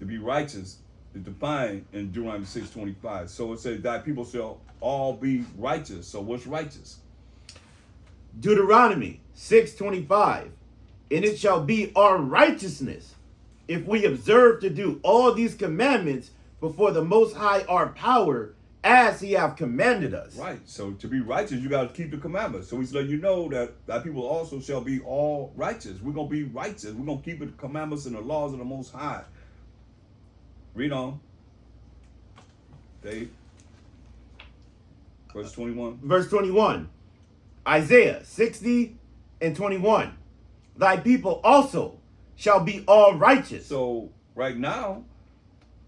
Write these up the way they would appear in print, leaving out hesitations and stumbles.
be righteous is defined in Deuteronomy 6:25. So it says thy people shall all be righteous. So what's righteous? Deuteronomy 6:25. And it shall be our righteousness if we observe to do all these commandments before the Most High our power, as he hath commanded us. Right. So to be righteous, you got to keep the commandments. So he's letting you know that thy people also shall be all righteous. We're going to be righteous. We're going to keep the commandments and the laws of the Most High. Read on. Dave. Verse 21. Verse 21. Isaiah 60:21. Thy people also shall be all righteous. So right now,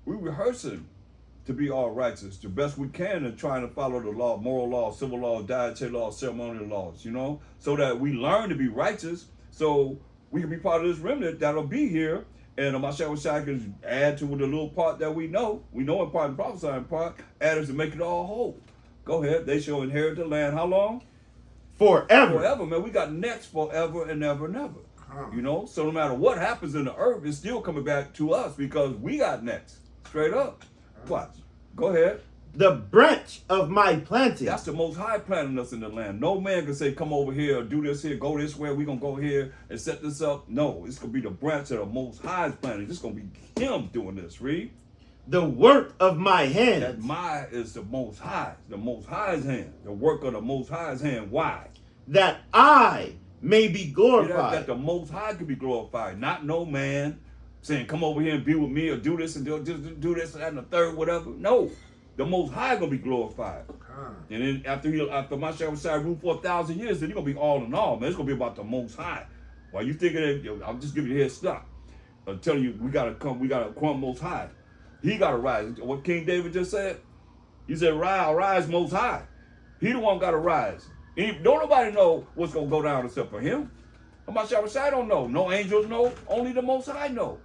we're rehearsing to be all righteous the best we can and trying to follow the law, moral laws, civil laws, dietary laws, ceremonial laws, you know, so that we learn to be righteous so we can be part of this remnant that'll be here. And Mashiach can add to the little part that we know in part and prophesy in part, add us to make it all whole. Go ahead. They shall inherit the land. How long? Forever. Forever, man. We got next forever and ever and ever. You know, so no matter what happens in the earth, it's still coming back to us because we got next. Straight up. Watch. Go ahead. The branch of my planting. That's the Most High planting us in the land. No man can say, come over here, do this here, go this way, we're going to go here and set this up. No, it's going to be the branch of the Most High's planting. It's going to be him doing this, read. The work of my hands. That my is the Most High, the Most High's hand, the work of the Most High's hand. Why? That I may be glorified. That the Most High can be glorified, not no man saying, come over here and be with me or do this and do this and that and the third, whatever. No, the Most High going to be glorified. And then after Mashiach rule for 1,000 years, then he's going to be all in all, man. It's going to be about the Most High. While you thinking that, I'm just giving you a head start. I'm telling you, we got to come Most High. He got to rise. What King David just said, he said, rise Most High. He the one got to rise. Don't nobody know what's going to go down except for him. Mashiach don't know. No angels know. Only the Most High know.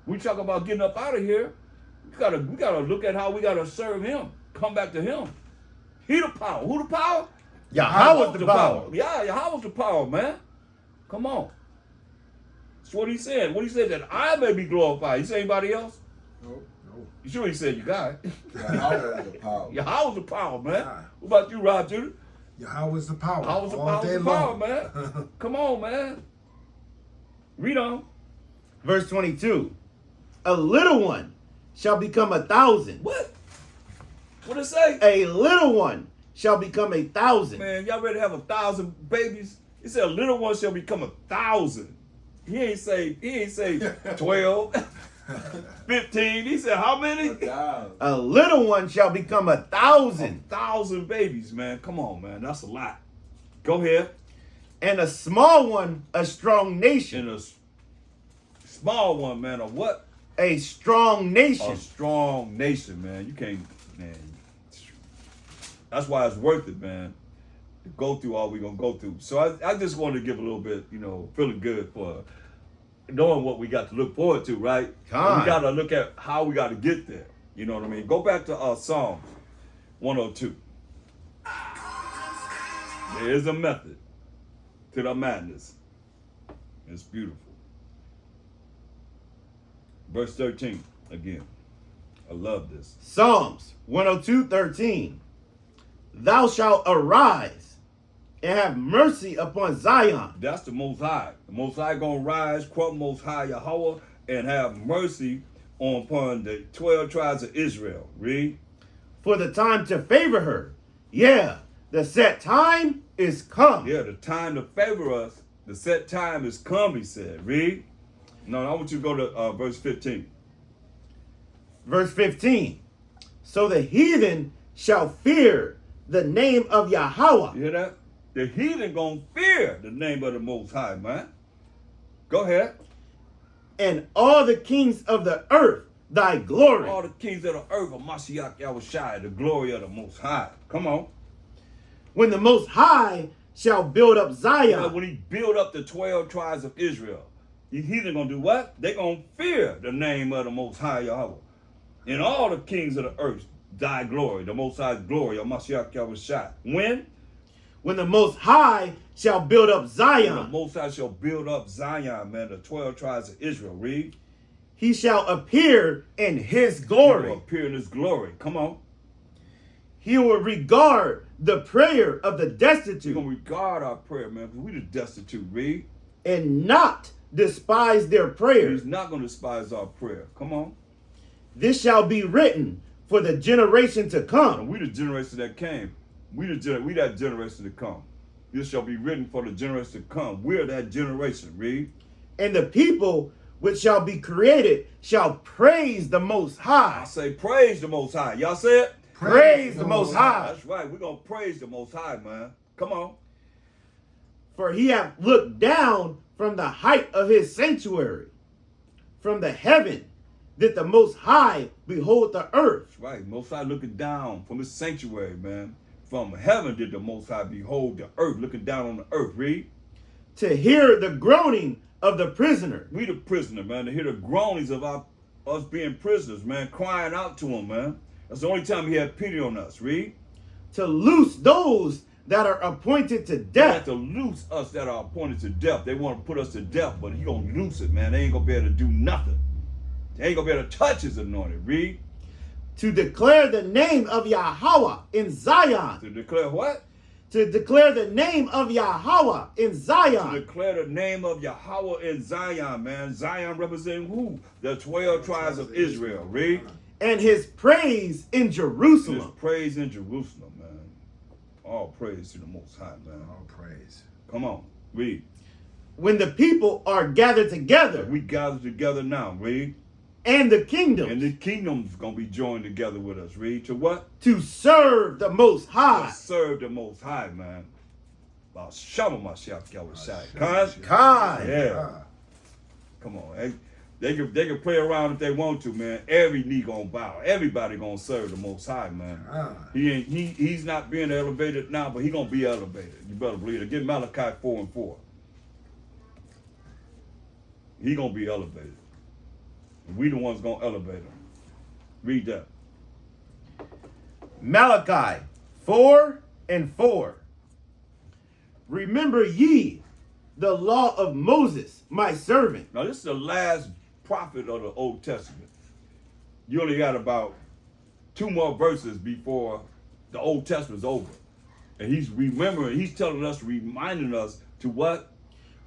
We talk about getting up out of here. We gotta look at how we gotta serve him. Come back to him. He the power. Who the power? Yahweh's the power. Yeah, Yahweh's the power, man. Come on. That's what he said. What he said, that I may be glorified. He said anybody else? No. You sure he said you got it? Yahweh's the power. Yahweh's the power, man. What about you, Rob Judah? Yahweh's the power. Yahweh's the power, man. Come on, man. Read on. Verse 22. A little one shall become 1,000. What? What it say? A little one shall become 1,000. Man, y'all ready to have 1,000 babies? He said a little one shall become 1,000. He ain't say 12, 15. He said how many? A little one shall become 1,000. 1,000 babies, man. Come on, man. That's a lot. Go ahead. And a small one, a strong nation. And a small one, man, a what? A strong nation. A strong nation, man. You can't, man. That's why it's worth it, man, to go through all we're going to go through. So I just wanted to give a little bit, feeling good for knowing what we got to look forward to, right? We got to look at how we got to get there. You know what I mean? Go back to Psalms 102. There is a method to the madness. It's beautiful. Verse 13 again. I love this. Psalms 102:13. Thou shalt arise and have mercy upon Zion. That's the Most High. The Most High gonna rise, quote Most High Yahweh, and have mercy upon the 12 tribes of Israel. Read. For the time to favor her. Yeah, the set time is come. Yeah, the time to favor us, the set time is come, he said. Read. No, I want you to go to verse 15. Verse 15. So the heathen shall fear the name of Yahweh. You hear that? The heathen gonna fear the name of the Most High, man. Go ahead. And all the kings of the earth thy glory. All the kings of the earth are Mashiach Yahushai, the glory of the Most High. Come on. When the Most High shall build up Zion. When he build up the 12 tribes of Israel, the heathen gonna do what? They gonna fear the name of the Most High Yahweh. And all the kings of the earth thy glory, the Most High's glory of Mashiach Yahushai. When? When the Most High shall build up Zion. When the Most High shall build up Zion, man, the 12 tribes of Israel. Read. he shall appear in his He glory. will appear in his glory. Come on. He will regard the prayer of the He's destitute going to regard our prayer, man, because we the destitute, read. and not despise their prayer. He's not going to despise our prayer. Come on. This shall be written for the generation to And come. we the generation that came. We that generation to come. This shall be written for the generation to come. We're that generation, read. And the people which shall be created shall praise the Most I High. say praise the Most High. Y'all say it? Praise the Most High. That's right. We're going to praise the Most High, man. Come on. For he hath looked down from the height of his sanctuary, from the heaven, that the Most High behold the earth. That's right. Most High looking down from his sanctuary, man. From heaven did the Most High behold the earth, looking down on the earth, read. To hear the groaning of the prisoner, We the prisoner, man, to hear the groanings of us being prisoners, man, crying out to him, man. That's the only time he had pity on us, read. to loose those that are appointed to They have death, to loose us that are appointed to death. They want to put us to death, but he gonna loose it, man. They ain't gonna be able to do nothing. They ain't gonna be able to touch his anointed, read. to declare the name of Yahweh in Zion, To declare what? to declare the name of Yahweh in To Zion, declare the name of Yahweh in Zion, man. Zion representing who? The 12 tribes of Israel, read. and his praise in His Jerusalem. praise in Jerusalem, man. All praise to the Most High, man. All praise. Come on, read. When the people are gathered together, We gather together now, read. and the kingdom And the kingdom's gonna be joined together with us, read. To what? to serve the Most High. To serve the Most High, man. Shama Mashiach Yahushai. Khan? Khan. Yeah. Ah, Come on. They can play around if they want to, man. Every knee gonna bow. Everybody gonna serve the Most High, man. ah. He's not being elevated now, but he gonna be elevated. You better believe it. Get Malachi 4:4. He gonna be elevated. And we the ones gonna elevate him. Read that. Malachi 4:4. Remember ye the law of Moses, my servant. Now this is the last prophet of the Old Testament. You only got about 2 more verses before the Old Testament's over. And he's remembering, he's telling us, reminding us to what?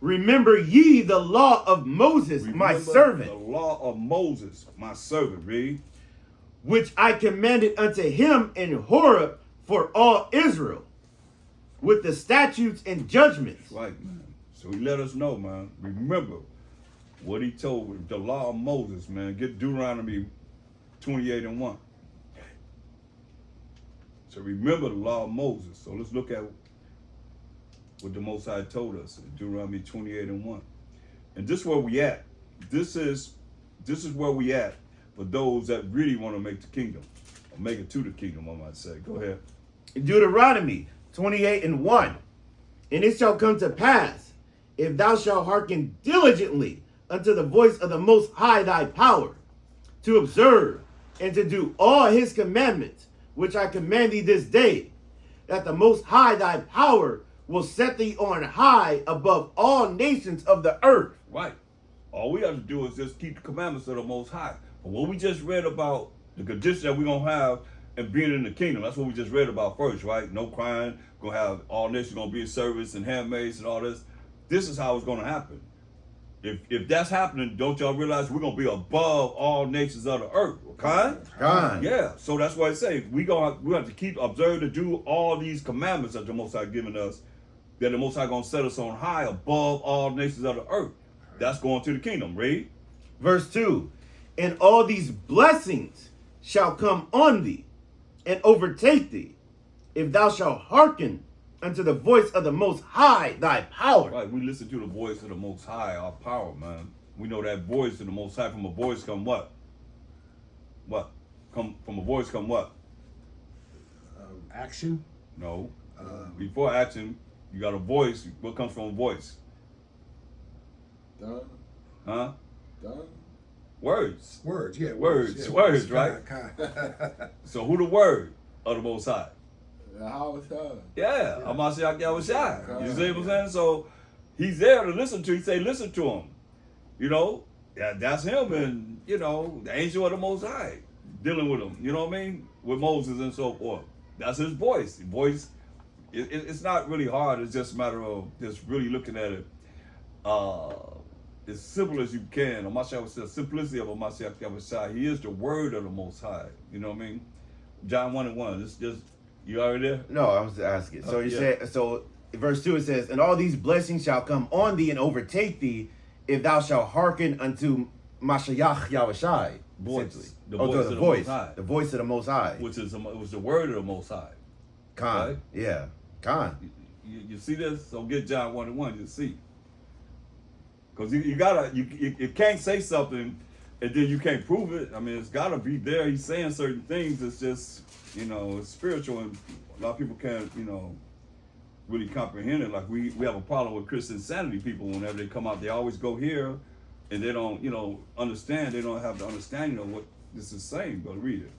Remember ye the law of Moses, my Remember servant, the law of Moses, my servant, read. which I commanded unto him in Horeb for all Israel, with the statutes and judgments. Right, man. So he let us know, man. Remember what he told, the law of Moses, man. Get Deuteronomy 28:1. So remember the law of Moses. So let's look at what the Most High told us in Deuteronomy 28:1. And this is where we at. This is where we at for those that really want to make the kingdom, or make it to the kingdom, I might say. Go ahead. Deuteronomy 28:1. And it shall come to pass, if thou shalt hearken diligently unto the voice of the Most High thy power, to observe and to do all his commandments, which I command thee this day, that the Most High thy power will set thee on high above all nations of the earth. Right. All we have to do is just keep the commandments of the Most High. But what we just read about the condition that we're going to have and being in the kingdom, that's what we just read about first, right? No crying, going to have all nations going to be in service and handmaids and all this. This is how it's going to happen. If that's happening, don't y'all realize we're going to be above all nations of the earth, okay? God. Yeah, so that's why I say we have to keep observe to do all these commandments that the Most High given us, that the Most High going to set us on high above all nations of the earth. That's going to the kingdom, read. Verse 2. And all these blessings shall come on thee and overtake thee, if thou shalt hearken unto the voice of the Most High thy power. Right, we listen to the voice of the Most High, our power, man. We know that voice of the Most High. From a voice come what? What? From a voice come what? Action. No. Before action, you got a voice. What comes from a voice? Done. Huh? Done. Words. Words. Yeah. Words, Yeah, words, right? So who the word of the Most High? How it's done. Yeah, Amashiach Yahushai. You see what I'm saying? So he's there to listen to. He say, listen to him. You know, that's him, and you know, the angel of the Most High dealing with him. You know what I mean? With Moses and so forth. That's his voice. It's not really hard. It's just a matter of just really looking at it as simple as you can. Mashiach says, simplicity of a Mashiach Yahushua. He is the word of the Most High. You know what I mean? John 1:1. It's just, you already there? No, I was asking. So he Yeah. said, so verse 2 it says, and all these blessings shall come on thee and overtake thee if thou shalt hearken unto Mashiach Yahushua. Voice. The Oh, voice of the voice. Most High. The voice of the Most High. Which is, it was the word of the Most High. Khan. Right? Yeah. Khan. You see this? So get John 1:1, you see. Because you gotta, you can't say something and then you can't prove it. I mean, it's gotta be there. He's saying certain things. It's just, you know, it's spiritual, and a lot of people can't, you know, really comprehend it. Like we have a problem with Christian insanity people. Whenever they come out, they always go here and they don't, you know, understand. They don't have the understanding of what this is saying. But read it.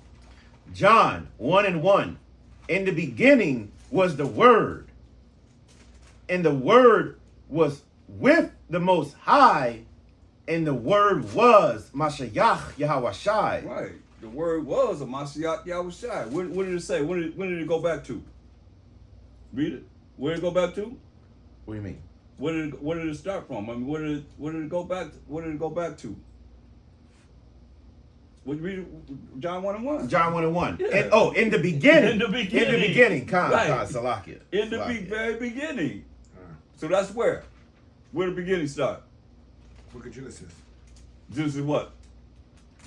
John 1:1. In the beginning was the Word, and the Word was with the Most High, and the Word was Mashiach Yahushua. Right. The word was a Mashiach Yahushua. What did it say? When did it go back to? Read it. Where did it go back to? What do you mean? Where did it start from? I mean, where did it go back? What did it go back to? Would you read John 1:1? John 1:1. Yeah. In the beginning. In the beginning. In the beginning. Khan. Right. Khan. Salakia. In the Salakia. very beginning. So that's where the beginning start. Book of Genesis. Genesis what?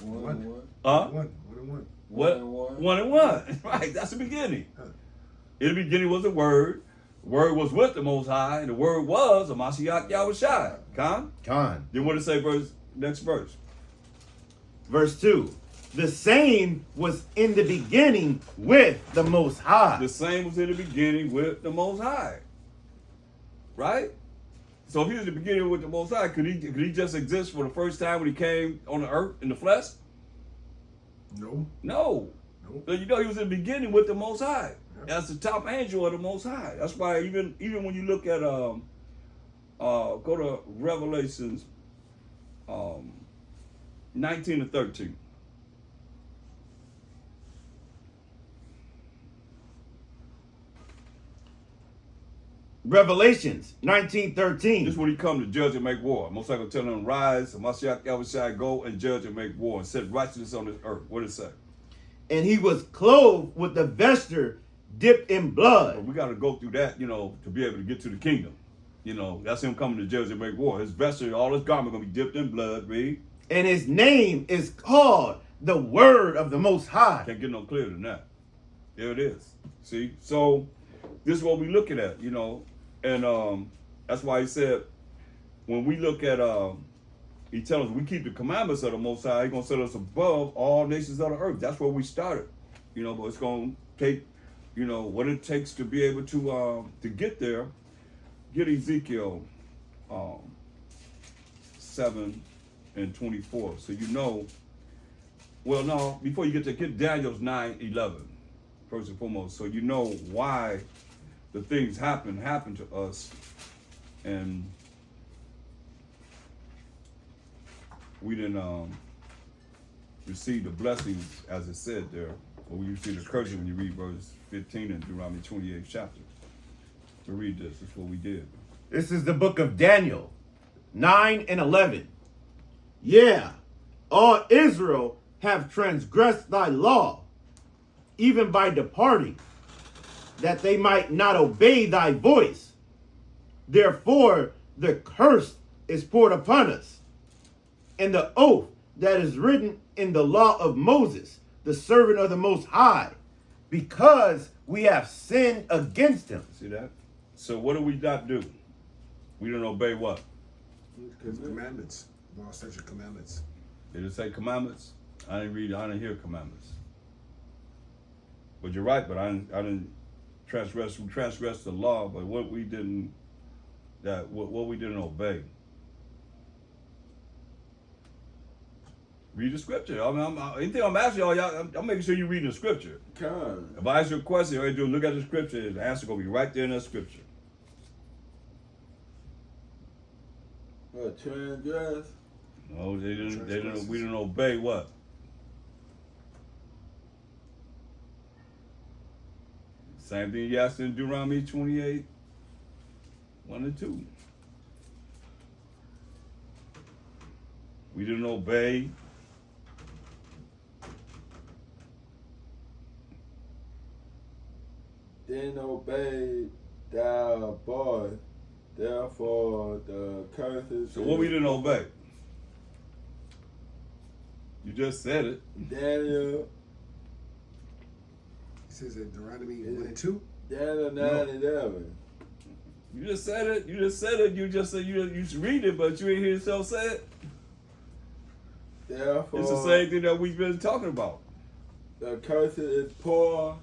1:1. Huh? 1:1. What? 1:1. Right. That's the beginning. In the beginning was the Word. The Word was with the Most High, and the Word was a Mashiach Yahushua. Khan. Khan. Then what did it say? Next verse. Verse 2. The same was in the beginning with the Most High. The same was in the beginning with the Most High. Right? So if he was in the beginning with the Most High, could he just exist for the first time when he came on the earth in the flesh? No. No. No. So you know he was in the beginning with the Most High. Yep. That's the top angel of the Most High. That's why even when you look at go to Revelations 19 and 13. Revelations 19:13. This is when he come to judge and make war. Most likely tell him, rise, and Mashiach Yahushua, go and judge and make war and set righteousness on this earth. What did it say? And he was clothed with a vesture dipped in blood. But we got to go through that, you know, to be able to get to the kingdom. You know, that's him coming to judge and make war. His vesture, all his garment going to be dipped in blood, read. And his name is called the Word of the Most High. Can't get no clearer than that. There it is. See? So this is what we looking at, you know. And that's why he said, when we look at, he tells us we keep the commandments of the Most High, he's going to set us above all nations of the earth. That's where we started. You know, but it's going to take, you know, what it takes to be able to get there. Get Ezekiel 7 and 24. So you know, well, no, before you get Daniel's 9:11, first and foremost. So you know why the things happen to us, and we didn't receive the blessings as it said there, or we receive the curses when you read verse 15 in Deuteronomy 28th chapter. To read this is what we did. This is the book of Daniel 9 and 11. Yeah, all Israel have transgressed thy law, even by departing, that they might not obey thy voice. Therefore, the curse is poured upon us, and the oath that is written in the law of Moses, the servant of the Most High, because we have sinned against him. See that? So what do we not do? We don't obey what? Commandments. Law, statute, commandments. Did it say commandments? I didn't hear commandments. But you're right, but I didn't transgress. We transgressed the law, but what we didn't obey. Read the scripture. Anything I'm asking y'all, I'm making sure you read the scripture. God. If I ask you a question, all you do is look at the scripture, the answer gonna be right there in that scripture. What, transgress? No, they didn't. We didn't obey what? Same thing you asked in Deuteronomy 28, 1 and 2. We didn't obey. Didn't obey thy voice, therefore the curses. So what we didn't obey? You just said it. Daniel. He says in Deuteronomy 1 and 2. Daniel 9:11. You just said it. You just said it. You just said you should read it, but you ain't hear yourself say it. Therefore, It's the same thing that we've been talking about. the curse is poor.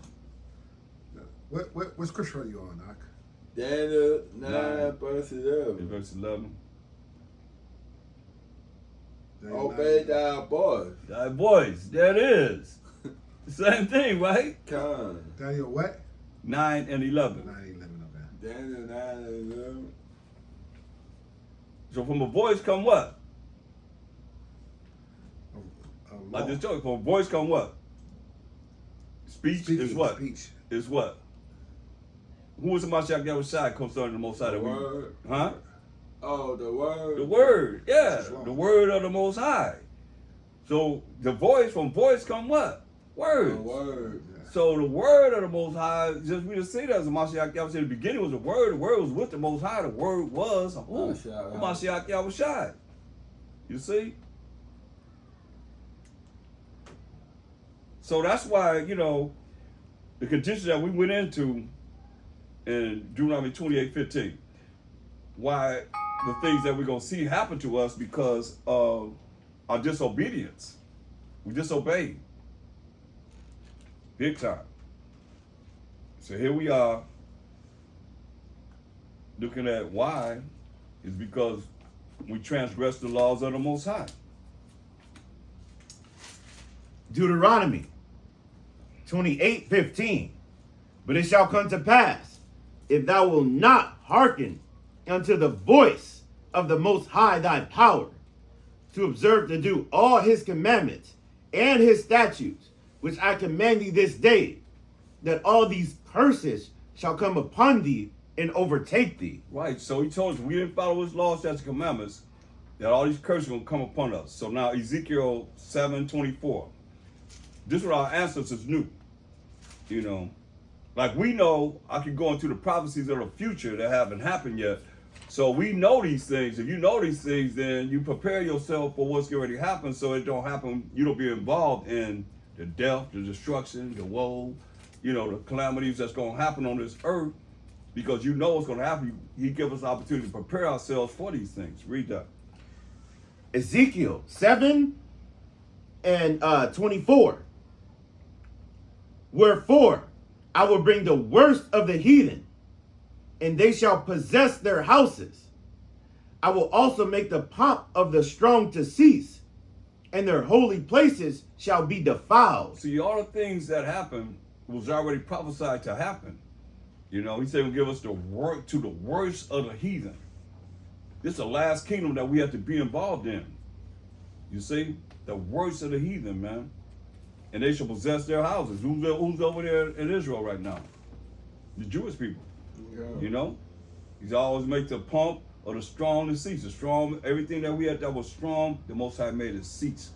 What scripture are you on, Doc? Daniel 9, Nine. verse In 11. verse 11. Daniel Obey 9. thy voice. Thy voice. There it is. Same thing, right? Come. Daniel what? 9 and 11. 9:11 of that. Daniel 9:11. So from a voice come what? Law. I just told you, from a voice come what? Speech Speaking, is what? Speech. Is what? Who was the Mashiach Yahushua concerning the Most High? The that we- word. Huh? Oh, the word. The word, yeah, This is law. the word of the Most High. So the voice, from voice come what? The Words. word. So the word of the Most High, we just say that as the Mashiach Yahushua in the beginning was the word was with the Most High, the word was who? Mashiach. The Mashiach Yahushua. You see? So that's why, the condition that we went into in Deuteronomy 28:15, why the things that we're going to see happen to us because of our disobedience. We disobeyed. Big time. So here we are looking at why is because we transgressed the laws of the Most High. Deuteronomy 28:15. But it shall come to pass, if thou wilt not hearken unto the voice of the Most High thy power, to observe to do all his commandments and his statutes, which I command thee this day, that all these curses shall come upon thee and overtake thee. Right, so he told us we didn't follow his laws, statutes, and commandments, that all these curses are going to come upon us. So now Ezekiel 7:24. This is what our ancestors knew. Like we know, I can go into the prophecies of the future that haven't happened yet. So we know these things. If you know these things, then you prepare yourself for what's already happened so it don't happen. You don't be involved in the death, the destruction, the woe, the calamities that's going to happen on this earth because you know what's going to happen. He gives us the opportunity to prepare ourselves for these things. Read that. Ezekiel 7 and 24. Wherefore I will bring the worst of the heathen, and they shall possess their houses. I will also make the pomp of the strong to cease, and their holy places shall be defiled. See, all the things that happened was already prophesied to happen. He said he'll give us the work to the worst of the heathen. This is the last kingdom that we have to be involved in. You see, the worst of the heathen, man. And they shall possess their houses. Who's over there in Israel right now? The Jewish people. Yeah. He's always make the pomp of the strong to cease. The strong, everything that we had that was strong, the Most High made it cease.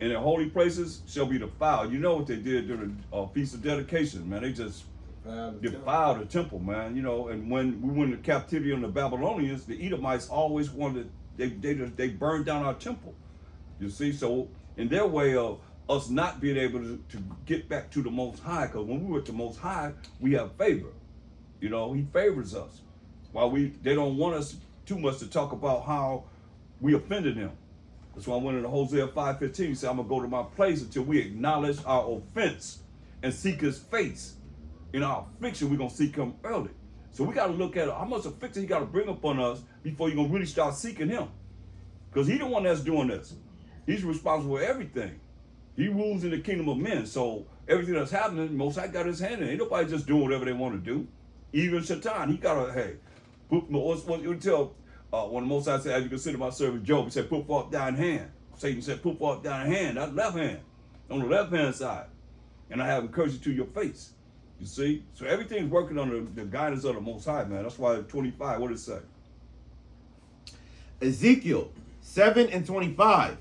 And their holy places shall be defiled. You know what they did during the Feast of Dedication, man. They just defiled the temple, man. And when we went into captivity on the Babylonians, the Edomites always wanted, they burned down our temple. You see, so in their way of us not being able to get back to the Most High, because when we were at the Most High, we have favor. He favors us. While they don't want us too much to talk about how we offended him. That's why I went into Hosea 5:15. He said, I'm going to go to my place until we acknowledge our offense and seek his face. In our affliction, we're going to seek him early. So we got to look at how much affliction he got to bring upon us before you're going to really start seeking him. Because he's the one that's doing this. He's responsible for everything. He rules in the kingdom of men. So everything that's happening, Most High got his hand in it. Ain't nobody just doing whatever they want to do. Even Satan, he got to, what you tell when the Most High said, as you consider my servant Job, he said, put forth thine hand. Satan said, put forth thine hand, that left hand, on the left hand side. And I have encouraged you to your face. You see? So everything's working under the guidance of the Most High, man. That's why 25, what does it say? Ezekiel 7:25.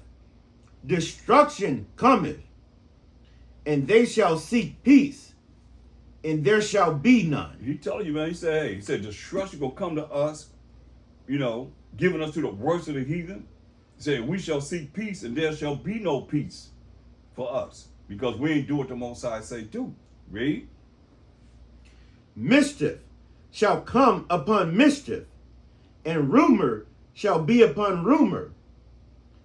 Destruction cometh, and they shall seek peace, and there shall be none. He telling you, man, he said, destruction gonna come to us, you know, giving us to the worst of the heathen. He said, we shall seek peace, and there shall be no peace for us, because we ain't do what the Most High say do. Read. Mischief shall come upon mischief, and rumor shall be upon rumor.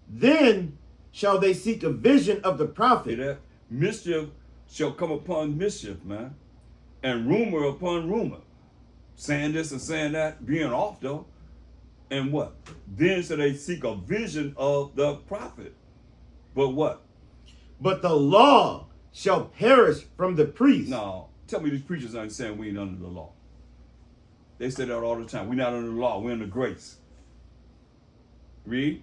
Then shall they seek a vision of the See prophet. that? Mischief shall come upon mischief, man. And rumor upon rumor. Saying this and saying that, being off though. And what? Then shall they seek a vision of the prophet. But what? But the law shall perish from the priest. No, tell me these preachers ain't saying we ain't under the law. They say that all the time. We're not under the law, we're under grace. Read.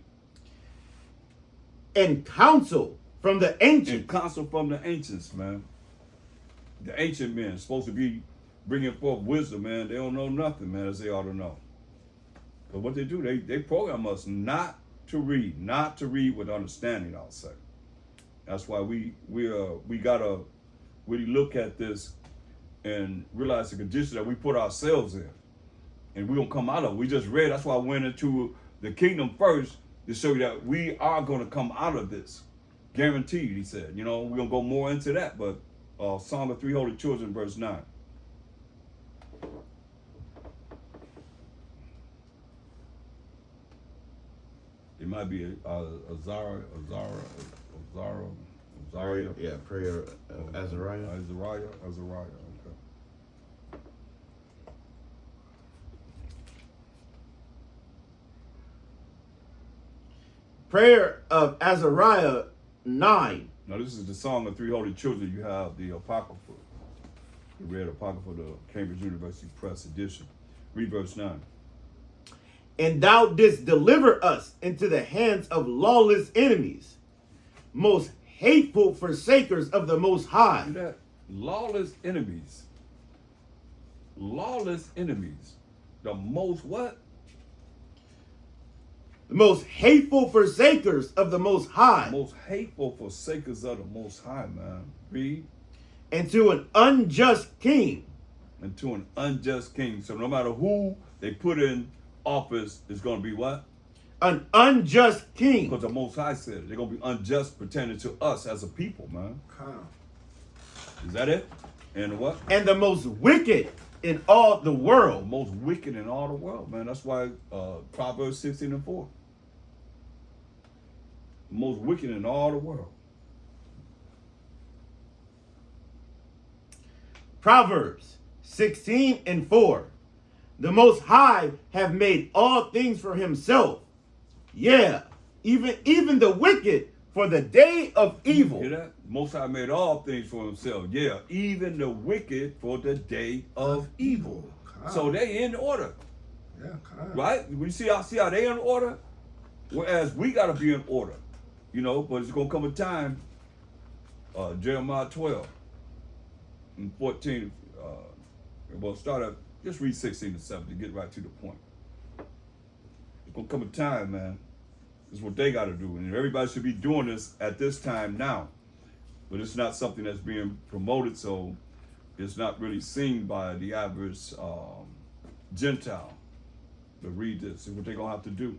And counsel from the And ancient. counsel from the ancients, man. The ancient men supposed to be bringing forth wisdom, man. They don't know nothing, man, as they ought to know. But what they do, they program us not to read with understanding, I'll say. That's why we gotta really look at this and realize the condition that we put ourselves in. And we don't come out of it. We just read, that's why I went into the kingdom first, to show you that we are going to come out of this. Guaranteed, he said. You know, we're going to go more into that, but Song of Three Holy Children, verse 9. It might be Azariah. Yeah, prayer of Azariah. Azariah, okay. Prayer of Azariah 9. Now this is the Song of Three Holy Children. You have the Apocrypha. You read Apocrypha, the Cambridge University Press edition. Read verse 9. And thou didst deliver us into the hands of lawless enemies, most hateful forsakers of the Most High. See that? Lawless enemies. Lawless enemies. The most what? The most hateful forsakers of the Most High. Most hateful forsakers of the Most High, man. Read. And to an unjust king. And to an unjust king. So no matter who they put in office, it's going to be what? An unjust king. Because the Most High said it. They're going to be unjust pertaining to us as a people, man. Is that it? And what? And the most wicked in all the The world. most wicked in all the world, man. That's why Proverbs 16:4. The most wicked in all the world. Proverbs 16:4. The Most High have made all things for himself. Yeah, even the wicked for the day of evil. Hear that? Most High made all things for himself. Yeah, even the wicked for the day of evil. So they in order. Yeah, Right? We see how they in order, whereas we gotta be in order. You know, but it's gonna come a time, Jeremiah 12 and 14. We'll start at just read 16 and 7 to get right to the point. It's gonna come a time, man. This is what they gotta do, and everybody should be doing this at this time now. But it's not something that's being promoted, so it's not really seen by the average Gentile. But read this, see what they're gonna have to do.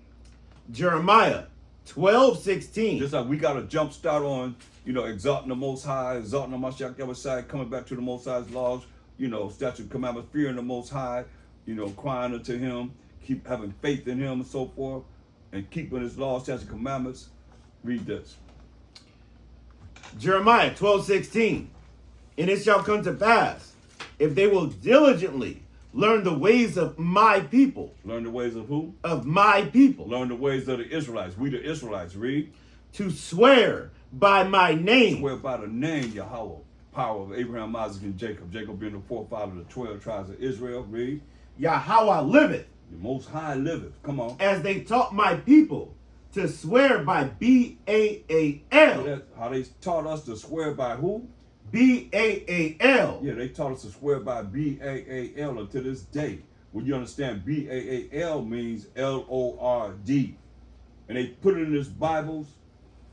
Jeremiah 12:16. Just like we got a jump start on, you know, exalting the Most High, exalting the Mashiach Yahushua, coming back to the Most High's laws, you know, statute, commandments, fearing the Most High, you know, crying unto Him, keep having faith in Him and so forth, and keeping His laws, statute, commandments. Read this. Jeremiah 12:16. And it shall come to pass, if they will diligently learn the ways of my people. Learn the ways of who? Of my people. Learn the ways of the Israelites. We the Israelites. Read. To swear by my name. Swear by the name Yahweh, power of Abraham, Isaac, and Jacob. Jacob being the forefather of the 12 tribes of Israel. Read. Yahweh liveth. The Most High liveth. Come on. as they taught my people to swear by B-A-A-L. That's how they taught us to swear by who? B-A-A-L. Yeah, they taught us to swear by B-A-A-L until this day. When you understand B-A-A-L means L-O-R-D. And they put it in this Bibles.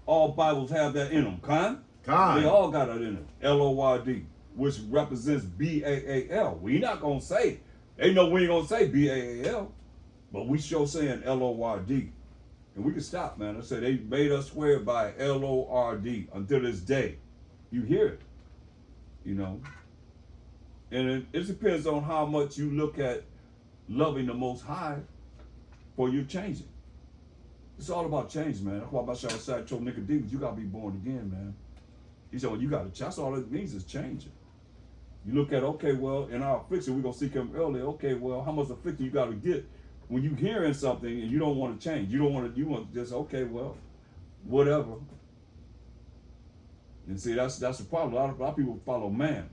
All Bibles have that in them. Con? They all got it in them. L-O-R-D, which represents B-A-A-L. We not going to say. They know we ain't going to say B-A-A-L. But we sure saying L-O-R-D. And we can stop, man. I said they made us swear by L-O-R-D until this day. You hear it. You know. And it depends on how much you look at loving the Most High for you changing. It's all about change, man. That's why Bashar Assad told Nicodemus, you got to be born again, man. He said, well, you got to, that's all it means is changing. You look at, okay, well, in our affliction, we're going to seek him earlier. Okay, well, how much affliction you got to get when you hearing something and you don't want to change? You don't want to, you want to just, okay, well, whatever. And see, that's the problem. A lot of people follow man.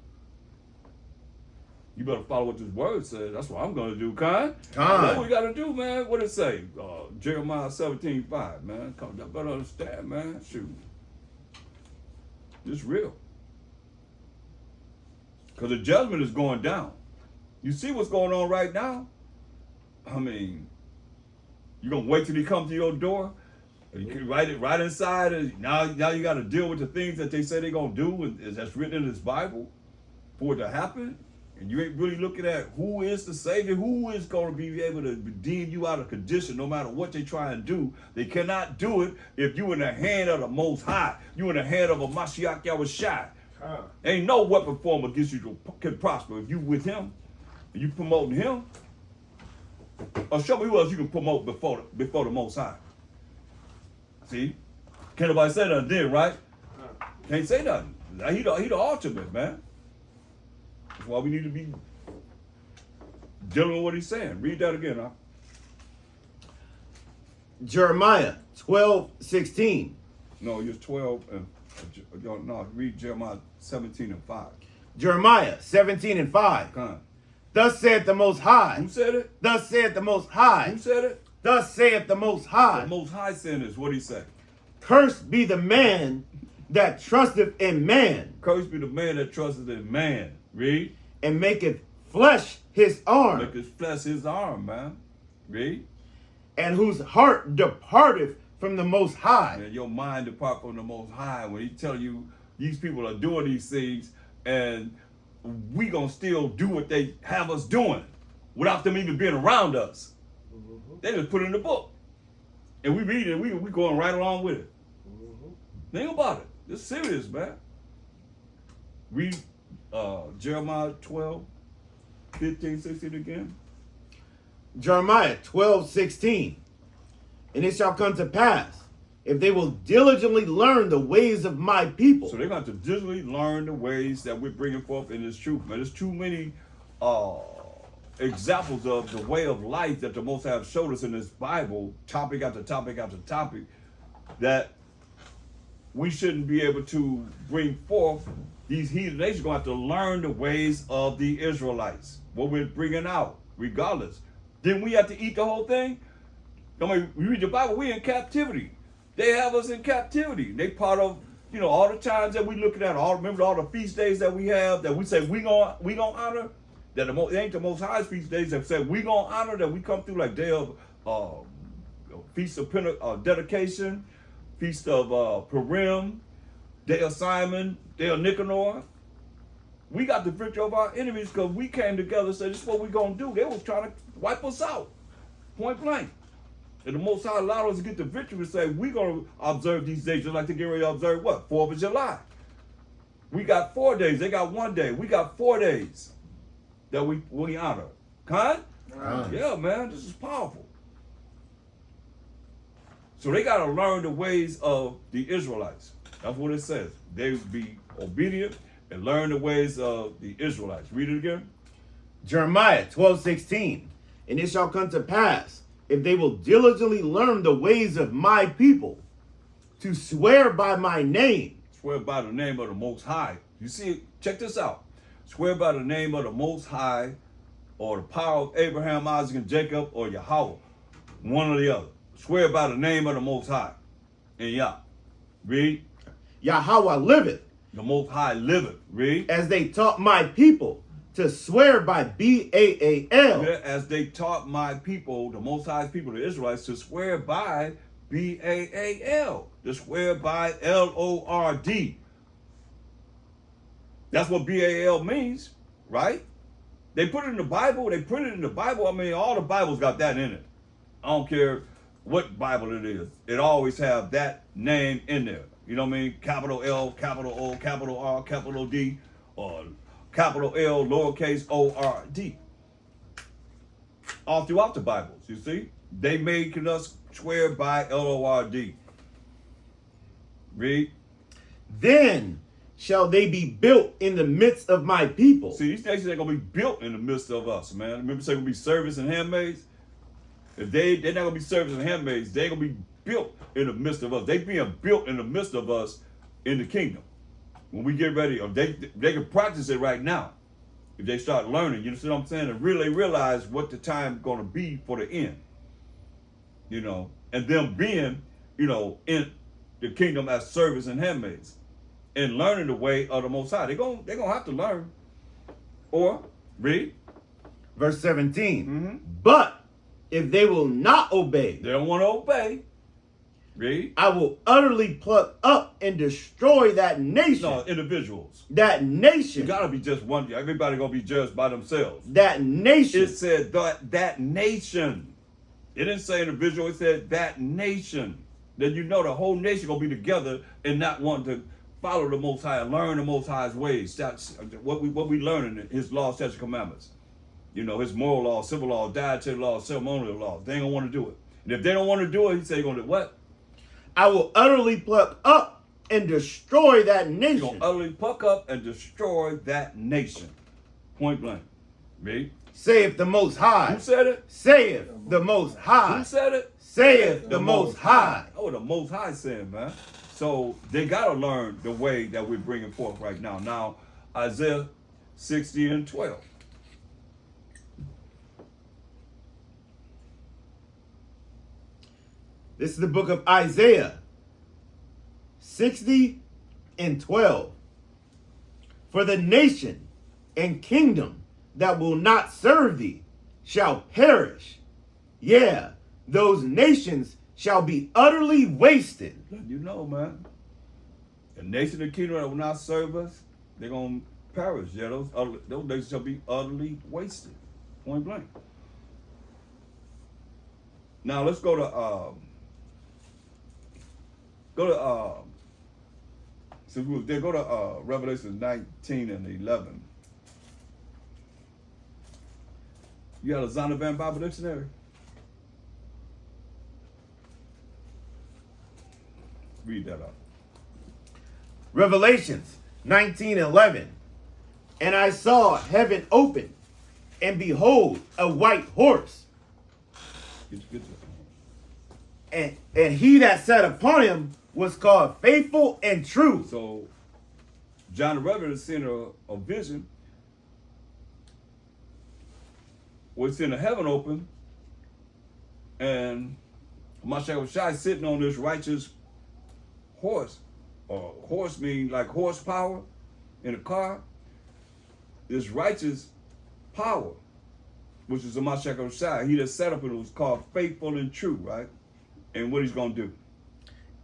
You better follow what this word says. That's what I'm going to do, Con. That's what we got to do, man. What it say? Jeremiah 17:5, man. Come, you better understand, man. Shoot. It's real. Because the judgment is going down. You see what's going on right now? I mean, you going to wait till he come to your door? You can write it right inside. And now you got to deal with the things that they say they're going to do, and that's written in this Bible for it to happen. And you ain't really looking at who is the Savior, who is going to be able to redeem you out of condition no matter what they try and do. They cannot do it if you in the hand of the Most High. You in the hand of a Mashiach Yahushua. Ain't no weapon form against you can prosper. If you with him, and you promoting him, or show me who else you can promote before the Most High. See? Can't nobody say nothing then, right? Can't say nothing. He the ultimate, man. That's why we need to be dealing with what he's saying. Read that again, huh? Jeremiah 12:16. No, you're 12 and no, read Jeremiah 17:5. Jeremiah 17:5. Come on. Thus saith the Most High. Who said it? Thus saith the Most High. Who said it? Thus saith the Most High. The Most High said this. What did he say? Cursed be the man that trusteth in man. Cursed be the man that trusteth in man. Read. And maketh flesh his arm. Make his flesh his arm, man. Read. And whose heart departeth from the Most High. And your mind depart from the Most High when he tell you these people are doing these things and we gonna still do what they have us doing without them even being around us. They just put it in the book. And we read it, we going right along with it. Think about it. It's serious, man. Read Jeremiah 12:15-16 again. Jeremiah 12:16. And it shall come to pass, if they will diligently learn the ways of my people. So they're going to diligently learn the ways that we're bringing forth in this truth, man. There's too many examples of the way of life that the Most High have showed us in this Bible, topic after topic after topic, that we shouldn't be able to bring forth. These heathen nations going to have to learn the ways of the Israelites, what we're bringing out, regardless. Then we have to eat the whole thing? I mean, we read the Bible, we're in captivity. They have us in captivity. They part of, all the times that we looking at, remember all the feast days that we have, that we say we gonna honor, that it ain't the Most High's feast days that say we gonna honor, that we come through like day of feast of dedication, feast of Purim, day of Simon, day of Nicanor. We got the victory over our enemies because we came together and said, this is what we're going to do. They was trying to wipe us out, point blank. And the Most High allowed us to get the victory to say, we're going to observe these days just like they get ready to observe what? 4th of July. We got 4 days. They got 1 day. We got 4 days that we honor. Yeah, man, this is powerful. So they got to learn the ways of the Israelites. That's what it says. They be obedient and learn the ways of the Israelites. Read it again. Jeremiah 12:16. And it shall come to pass, if they will diligently learn the ways of my people, to swear by my name. Swear by the name of the Most High. You see, check this out. Swear by the name of the Most High or the power of Abraham, Isaac, and Jacob, or Yahweh, one or the other. Swear by the name of the Most High. And Yah. Read. Yahweh liveth, The Most High liveth. Read. as they taught my people to swear by Baal. Yeah, as they taught my people, the Most High's people, the Israelites, to swear by Baal. To swear by Lord. That's what Baal means, right? They put it in the Bible. I mean, all the Bibles got that in it. I don't care what Bible it is. It always have that name in there. You know what I mean? Capital L, capital O, capital R, capital D, or capital L, lowercase O-R-D. All throughout the Bibles, you see? They making us swear by L-O-R-D. Read. Then shall they be built in the midst of my people. See, these nations ain't gonna be built in the midst of us, man. Remember, they're gonna be servants and handmaids. If they're not gonna be servants and handmaids, they're gonna be built in the midst of us. They being built in the midst of us in the kingdom. When we get ready, or they can practice it right now. If they start learning, you know what I'm saying, and really realize what the time gonna be for the end. You know, and them being, you know, in the kingdom as servants and handmaids. And learning the way of the Most High. They're gonna have to learn. Or, read. Verse 17. Mm-hmm. But if they will not obey, They don't want to obey. Read. I will utterly pluck up and destroy that nation. No, individuals. That You nation. gotta be just one. Everybody gonna be judged by themselves. That nation. It said that nation. It didn't say individual. It said that nation. Then you know the whole nation gonna be together and not want to follow the Most High and learn the Most High's ways. That's what we learn in His laws, statutes, commandments. You know, His moral laws, civil laws, dietary laws, ceremonial laws. They ain't gonna want to do it. And if they don't want to do it, He said He's gonna do what? I will utterly pluck up and destroy that He's nation. gonna utterly pluck up and destroy that nation. Point blank. Read. Saith the Most High. Who said it? Saith the Most High. Who said it? Saith the Most High. Oh, the Most High said, man. So they gotta learn the way that we're bringing forth right now. Now, Isaiah 60 and 12. This is the book of Isaiah 60 and 12. For the nation and kingdom that will not serve thee shall perish. Yeah, those nations shall be utterly wasted. You know, man. The nation and kingdom that will not serve us, they're gonna perish. Yeah, those nations shall be utterly wasted. Point blank. Now let's go to Revelation 19 and 11. You got a Zondervan Bible Dictionary? Read that out. Revelations 19:11. And I saw heaven open, and behold, a white horse. Get And he that sat upon him was called Faithful and True. So, John the Revelator is seeing a vision. Was seeing the heaven open, and Mashiach Shai sitting on this righteous horse. Horse means like horsepower in a car. This righteous power, which is the Mashiach Shai. He just sat up and it was called Faithful and True, right? And what he's gonna do?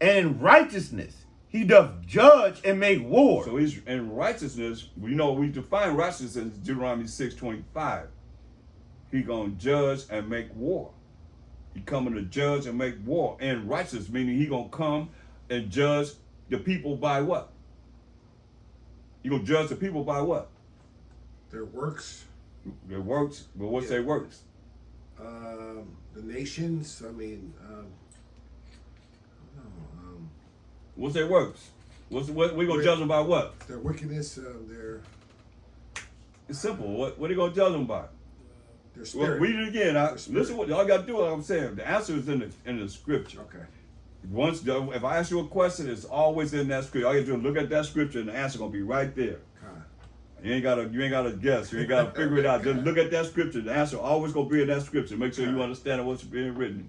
And in righteousness he doth judge and make war. So he's in righteousness. We know we define righteousness in Deuteronomy 6:25. He gonna judge and make war. He coming to judge and make war. And righteous meaning he gonna come and judge the people by what? He gonna judge the people by what? Their works. Their works. But what's their works? The nations. I mean, What's their works? What we gonna judge them by what? their wickedness. Their It's simple. What are you gonna judge them by? their Well, spirit. read it again. Their spirit. Listen what y'all gotta do. What I'm saying. The answer is in the scripture. Okay. If I ask you a question, it's always in that scripture. All you do is look at that scripture, and the answer gonna be right there. You ain't gotta guess. You ain't gotta figure it out. Just look at that scripture. The answer always gonna be in that scripture. Make sure you understand what's being written,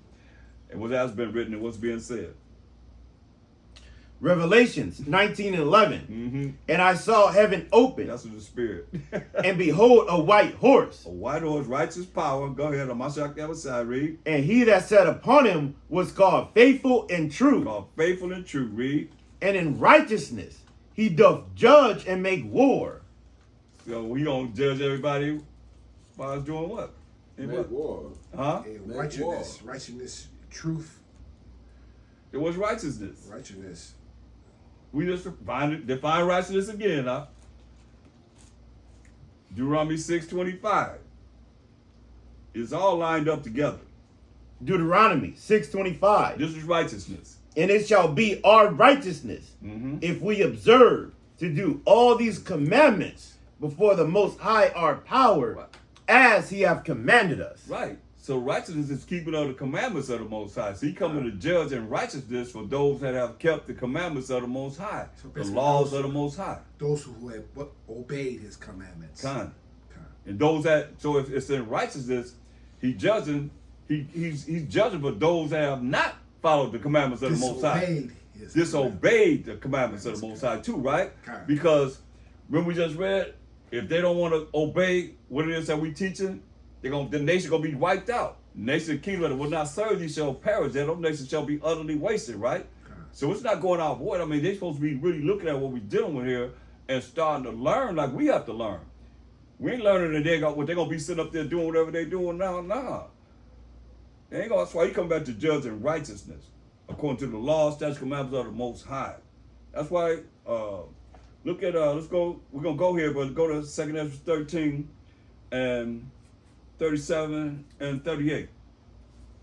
and what has been written, and what's being said. Revelations 19:11. Mm-hmm. And I saw heaven open, That's in the spirit. and behold, a white horse. A white horse, righteous power. Go ahead. On my side, read. And he that sat upon him was called Faithful and True. Called faithful and true. Read. And in righteousness he doth judge and make war. So we don't judge everybody by us doing what? In Make what? war. Huh? And Make righteousness, truth, It was righteousness. righteousness. We just define righteousness again, huh? Deuteronomy 6:25. It's all lined up together. Deuteronomy 6:25. This is righteousness. And it shall be our righteousness if we observe to do all these commandments before the Most High our power, Right. as he hath commanded us. Right. So righteousness is keeping of the commandments of the Most High. So he coming to judge in righteousness for those that have kept the commandments of the Most High, So the basically laws those- of the Most High. Those who have obeyed his commandments. Kind. Kind. And those that, so if it's in righteousness, he's judging for those that have not followed the commandments of the Most High. Disobeyed his Disobeyed the commandments of the Most High too, right? Correct. Because when we just read, if they don't want to obey what it is that we teaching, the nation gonna be wiped out. Nation and kingdom that will not serve these shall perish. That those nations shall be utterly wasted, right? So it's not going out void. I mean, they're supposed to be really looking at what we're dealing with here and starting to learn like we have to learn. We ain't learning that they're gonna be sitting up there doing whatever they're doing now. Nah. They ain't gonna, that's why he come back to judge in righteousness, according to the law, statutes, commandments of the Most High. That's why, look at, let's go, we're gonna go here, but go to 2 Ezra 13 and 37 and 38.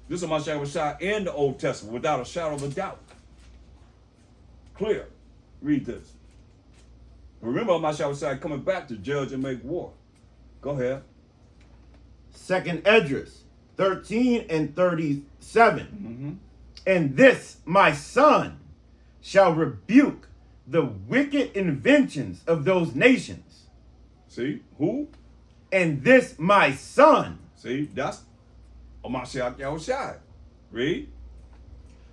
This is my shot in the Old Testament without a shadow of a doubt. Clear. Read this. Remember my shot coming back to judge and make war. Go ahead. 2 Esdras 13 and 37. And this my son shall rebuke the wicked inventions of those nations. See, who? And this my son See, that's Mashiach Yahushua. Read.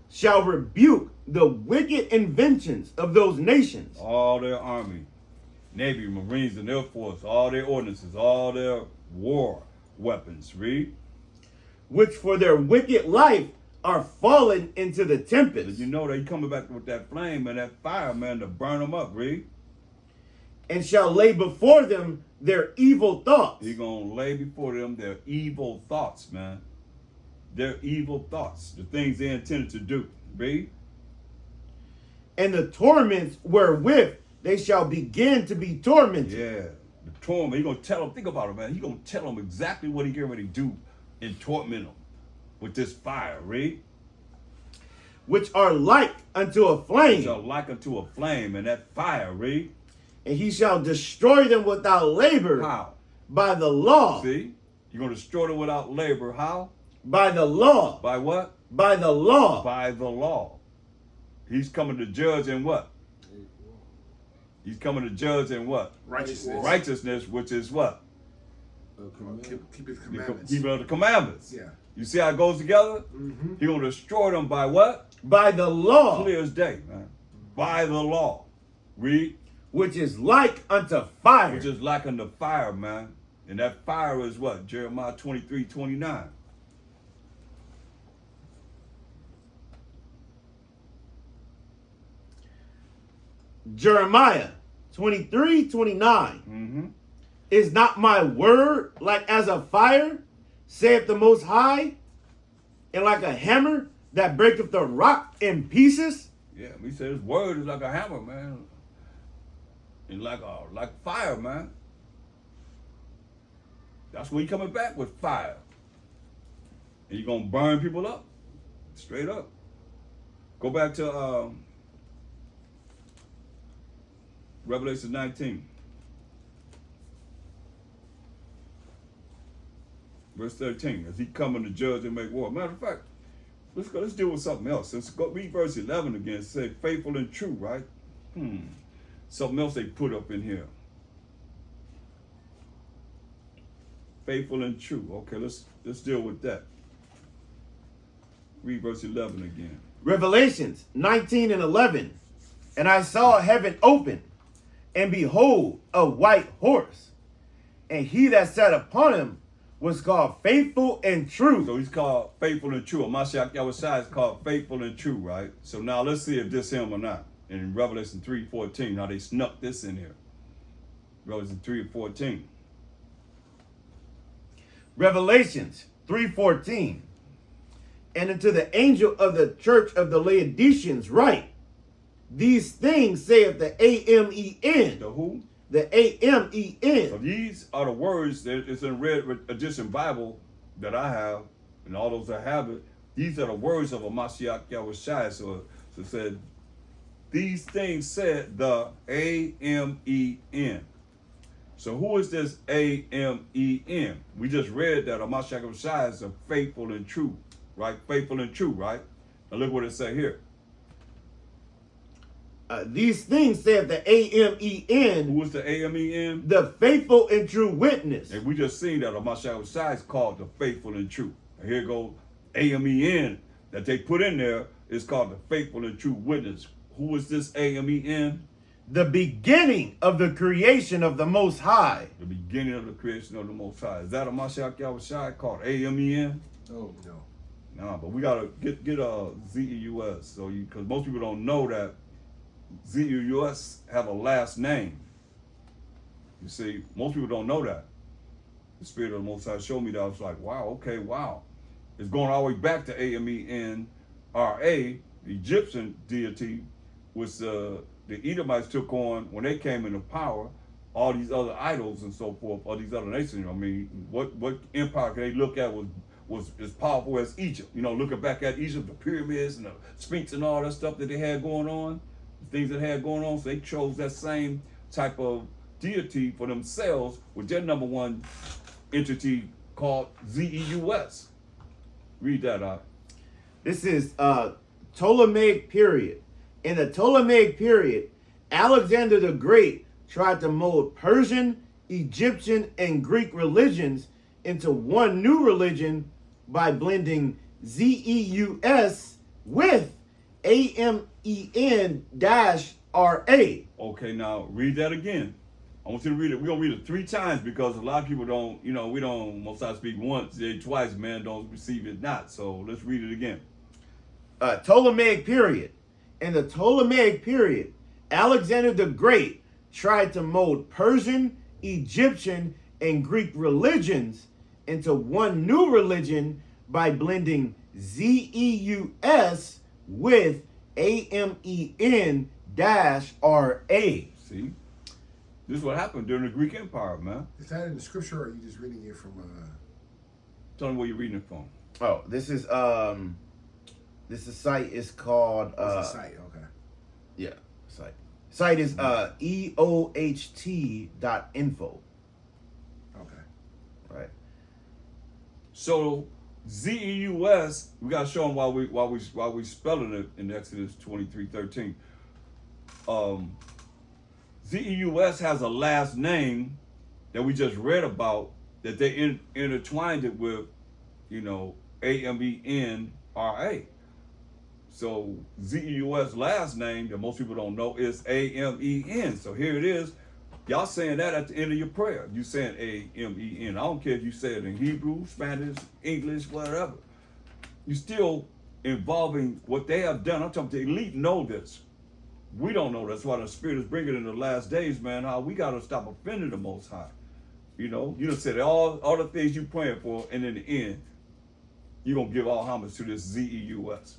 shall rebuke the wicked inventions of those nations. All their army, Navy, Marines, and Air Force, all their ordinances, all their war weapons. Read. Which for their wicked life are fallen into the tempest. You know they coming back with that flame and that fire, man, to burn them up. Read. And shall lay before them their evil thoughts. He gonna lay before them their evil thoughts, man. Their evil thoughts, the things they intended to do. Read. And the torments wherewith they shall begin to be tormented. Yeah, the torment. He gonna tell them. Think about it, man. He gonna tell them exactly what he getting ready to do and torment them with this fire. Read. Which are like unto a flame. Shall like unto a flame, and that fire. Read. And he shall destroy them without labor. How? By the law. See, you're gonna destroy them without labor. How? By the law. By what? By the law. By the law. He's coming to judge in what? He's coming to judge in what? Righteousness. Righteousness, which is what? Keep his commandments. Keep the commandments. Yeah. You see how it goes together? He's gonna destroy them by what? By the law. Clear as day, man. By the law. Read. Which is like unto fire. Which is like unto fire, man. And that fire is what? Jeremiah 23:29. Jeremiah 23:29. Is not my word like as a fire, saith the Most High, and like a hammer that breaketh the rock in pieces? Yeah, he said his word is like a hammer, man. And like fire, man. That's when he coming back with fire. And you're gonna burn people up. Straight up. Go back to Revelation 19. Verse 13. As he coming to judge and make war. Matter of fact, let's deal with something else. Let's go read verse 11 again. It say faithful and true, right? Something else they put up in here. Faithful and true. Okay, let's deal with that. Read verse 11 again. Revelations 19 and 11. And I saw heaven open, and behold, a white horse. And he that sat upon him was called Faithful and True. So he's called Faithful and True. Mashiach Yahushua is called Faithful and True, right? So now let's see if this him or not. In Revelation 3:14, how they snuck this in here. Revelation 3:14. Revelations 3:14. And unto the angel of the church of the Laodiceans write, these things saith the Amen. The who? The So Amen. these are the words that it's in Red Edition Bible that I have, and all those that have it. These are the words of a Mashiach Yahushua. So it said, these things said the Amen. So who is this Amen? We just read that a Mashiach Yahushua is a faithful and true, right? Faithful and true, right? Now look what it say here. These things saith the Amen. Who is the Amen? The faithful and true witness. And we just seen that a Mashiach Yahushua is called the faithful and true. And here go Amen that they put in there is called the faithful and true witness. Who is this Amen? The beginning of the creation of the Most High. The beginning of the creation of the Most High. Is that a Mashiach Yahushua called Amen? No. No. Nah, but we gotta get a ZEUS. So because most people don't know that ZEUS have a last name. You see, most people don't know that. The Spirit of the Most High showed me that. I was like, wow, okay, wow. It's going all the way back to Amenra, the Egyptian deity, which the Edomites took on when they came into power. All these other idols and so forth, all these other nations. I mean, what empire can they look at was as powerful as Egypt? You know, looking back at Egypt, the pyramids and the Sphinx and all that stuff that they had going on, the things that they had going on. So they chose that same type of deity for themselves with their number one entity called ZEUS. Read that out. This is Ptolemaic period. In the Ptolemaic period, Alexander the Great tried to mold Persian, Egyptian, and Greek religions into one new religion by blending ZEUS with AMEN-RA. Okay, now read that again. I want you to read it. We're going to read it 3 times because a lot of people don't, we don't, most I speak once, say twice, man, don't receive it not. So let's read it again. Ptolemaic period. In the Ptolemaic period, Alexander the Great tried to mold Persian, Egyptian, and Greek religions into one new religion by blending ZEUS with AMEN-RA. See? This is what happened during the Greek Empire, man. Is that in the scripture, or are you just reading it from? Tell me where you're reading it from. Oh, this site is called It's a site. Okay. yeah, site. Site is eoht.info. Okay. Right. So ZEUS, we gotta show them why we spelling it in Exodus 23:13. ZEUS has a last name that we just read about that they intertwined it with, AMENRA. So ZEUS last name that most people don't know is AMEN. So here it is. Y'all saying that at the end of your prayer. You saying AMEN. I don't care if you say it in Hebrew, Spanish, English, whatever. You still involving what they have done. I'm talking the elite know this. We don't know. That's why the Spirit is bringing in the last days, man. How we got to stop offending the Most High. You done said all the things you praying for, and in the end, you're going to give all homage to this ZEUS.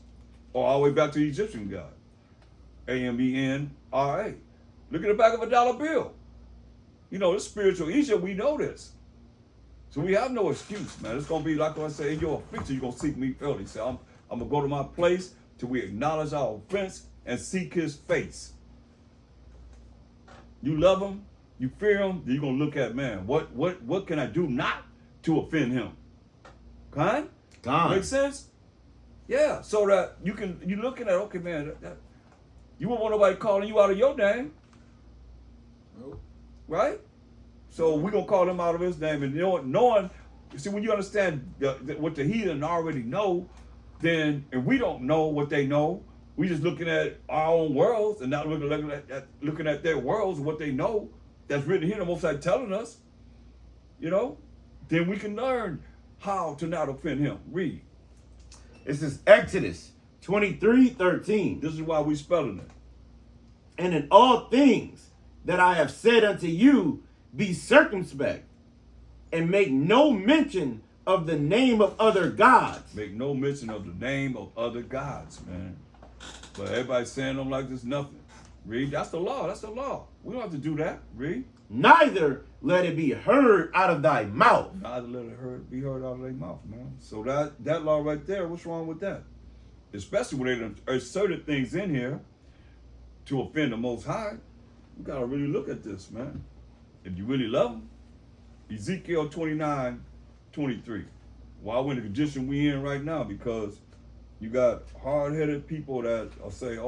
Or all the way back to the Egyptian God. AMENRA. Look at the back of a dollar bill. This spiritual Egypt, we know this. So we have no excuse, man. It's going to be like I say, in your offense, you're going to seek me early. So I'm going to go to my place till we acknowledge our offense and seek his face. You love him, you fear him, then you're going to look at, man, what can I do not to offend him? Kind? Make sense? Yeah, so that you're looking at, okay, man, you won't want nobody calling you out of your name. Nope. Right? So we're going to call him out of his name. And knowing, see, when you understand what the heathen already know, then, and we don't know what they know, we just looking at our own worlds and not looking at their worlds, what they know, that's written here, the Most High telling us, then we can learn how to not offend him. Read. This is Exodus 23:13. This is why we spelling it. And in all things that I have said unto you, be circumspect, and make no mention of the name of other gods. Make no mention of the name of other gods, man. But everybody's saying them like there's nothing. Read. That's the law. That's the law. We don't have to do that. Read. Neither let it be heard out of thy mouth. Neither let it be heard out of their mouth, man. So that law right there, what's wrong with that? Especially when they inserted things in here to offend the Most High. We got to really look at this, man. If you really love him. Ezekiel 29:23. Why we're in the condition we in right now? Because you got hard-headed people that say,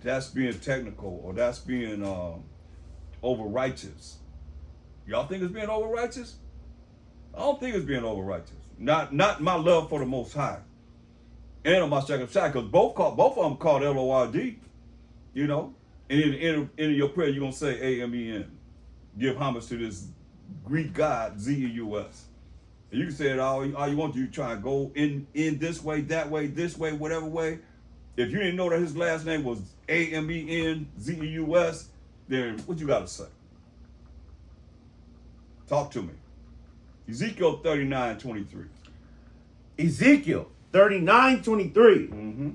that's being technical, or that's being over-righteous. Y'all think it's being over-righteous? I don't think it's being over-righteous. Not my love for the Most High. And on my second side, because both of them called Lord, And in your prayer, you're going to say Amen. Give homage to this Greek God, Zeus. And you can say it all you want to. You try and go in this way, that way, this way, whatever way. If you didn't know that his last name was Amen, then what you got to say? Talk to me. Ezekiel 39:23. Ezekiel 39:23. Mm-hmm.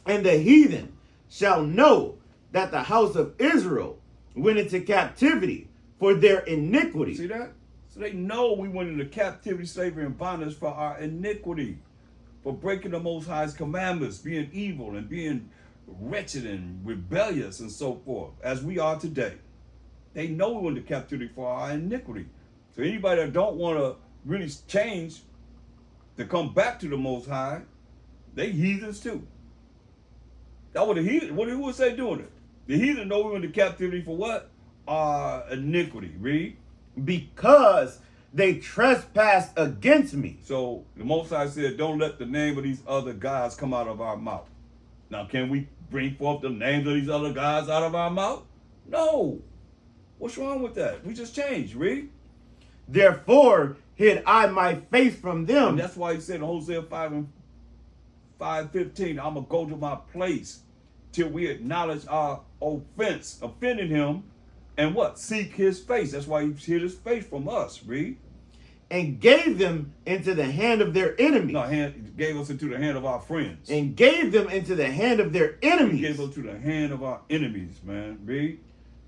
And the heathen shall know that the house of Israel went into captivity for their iniquity. See that? So they know we went into captivity, slavery, and bondage for our iniquity, for breaking the Most High's commandments, being evil and being wretched and rebellious and so forth, as we are today. They know we went into captivity for our iniquity. So anybody that don't want to really change to come back to the Most High, they heathens too. That what the heathen, who was they doing it? The heathen know we went into captivity for what? Our iniquity. Read. Because they trespassed against me. So the Most High said, don't let the name of these other gods come out of our mouth. Now, can we bring forth the names of these other gods out of our mouth? No. What's wrong with that? We just changed. Read. Therefore hid I my face from them. And that's why he said in Hosea 5:15, I'm going to go to my place till we acknowledge our offense, offending him, and what? Seek his face. That's why he hid his face from us. Read. And gave them into the hand of their enemies. No, gave us into the hand of our friends. And gave them into the hand of their enemies. He gave us to the hand of our enemies, man. Read.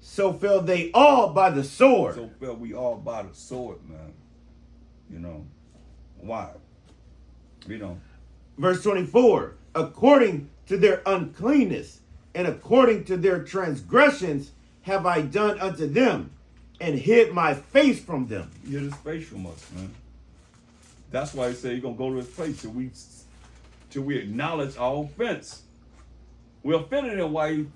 So fell they all by the sword. So fell we all by the sword, man. Why? Verse 24. According to their uncleanness and according to their transgressions have I done unto them, and hid my face from them. He hid his face from us, man. That's why he said he's going to go to his place till we acknowledge our offense. We offended him while he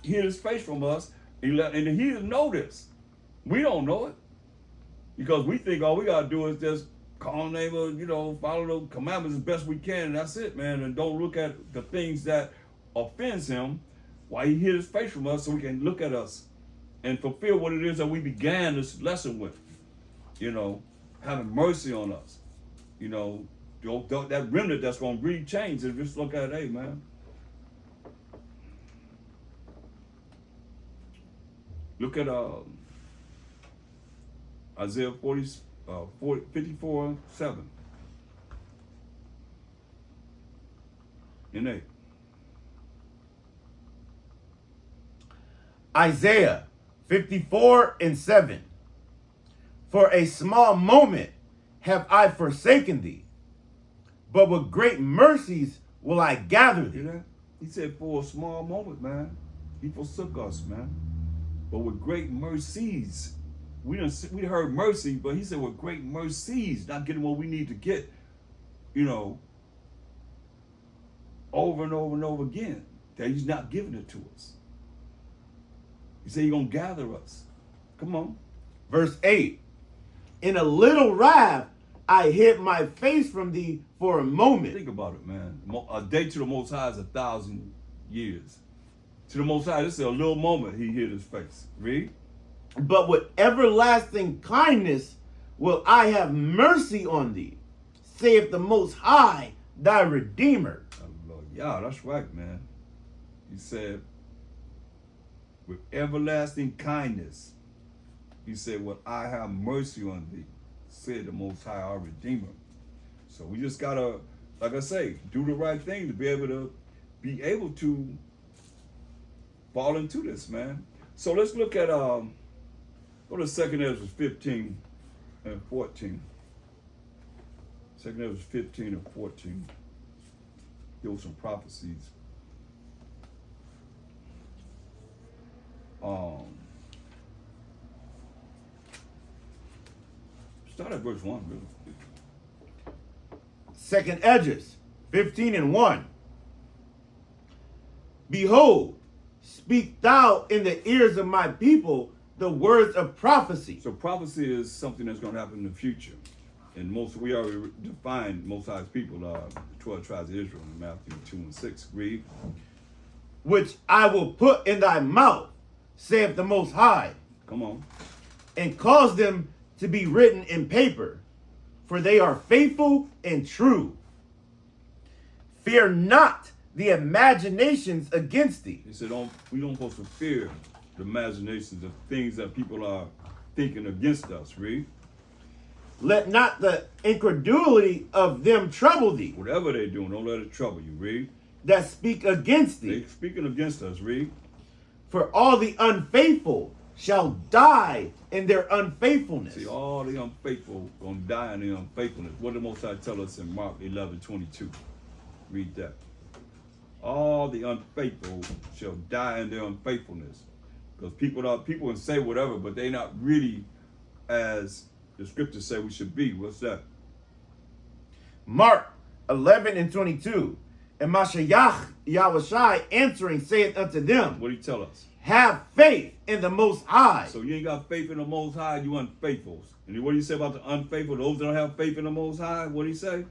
hid his face from us. And the heathen know this. We don't know it. Because we think all we got to do is just call neighbor, follow the commandments as best we can, and that's it, man. And don't look at the things that offends him while he hid his face from us, so he can look at us and fulfill what it is that we began this lesson with. Having mercy on us. That remnant that's going to really change. And just look at it, hey, man. Look at Isaiah 54:7 and 8. Isaiah 54:7. For a small moment have I forsaken thee, but with great mercies will I gather thee. You know? He said for a small moment, man. He forsook us, man. But with great mercies. We heard mercy, but he said with great mercies, not getting what we need to get, over and over and over again. That he's not giving it to us. He said he's going to gather us. Come on. Verse 8. In a little wrath, I hid my face from thee for a moment. Think about it, man. A day to the Most High is 1,000 years. To the Most High, this is a little moment he hid his face. Read. But with everlasting kindness will I have mercy on thee, saith the Most High, thy Redeemer. Yeah, that's right, man. He said, with everlasting kindness, he said, will I have mercy on thee, said the Most High, our Redeemer. So we just gotta, like I say, do the right thing to be able to fall into this, man. So let's look at go to 2 Ezra 15 and 14. 2 Ezra 15 and 14. There were some prophecies. Start at verse 1, really. 2 Edges 15 and 1. Behold, speak thou in the ears of my people the words of prophecy. So prophecy is something that's going to happen in the future. And we already defined Most High's people, the 12 tribes of Israel in Matthew 2 and 6. Read. Which I will put in thy mouth, saith the Most High. Come on. And cause them to be written in paper, for they are faithful and true. Fear not the imaginations against thee. He said, we don't supposed to fear the imaginations of things that people are thinking against us. Read. Let not the incredulity of them trouble thee. Whatever they're doing, don't let it trouble you. Read. That speak against thee. They're speaking against us. Read. For all the unfaithful shall die in their unfaithfulness. See, all the unfaithful gonna die in their unfaithfulness. What did the Most High tell us in Mark 11:22? Read that. All the unfaithful shall die in their unfaithfulness. Because people can say whatever, but they're not really as the scriptures say we should be. What's that? Mark 11 and 22. And Mashiach Yahushai answering saith unto them, What did he tell us? have faith in the Most High. So you ain't got faith in the Most High, you unfaithful. And what do you say about the unfaithful? Those that don't have faith in the Most High, what do he say?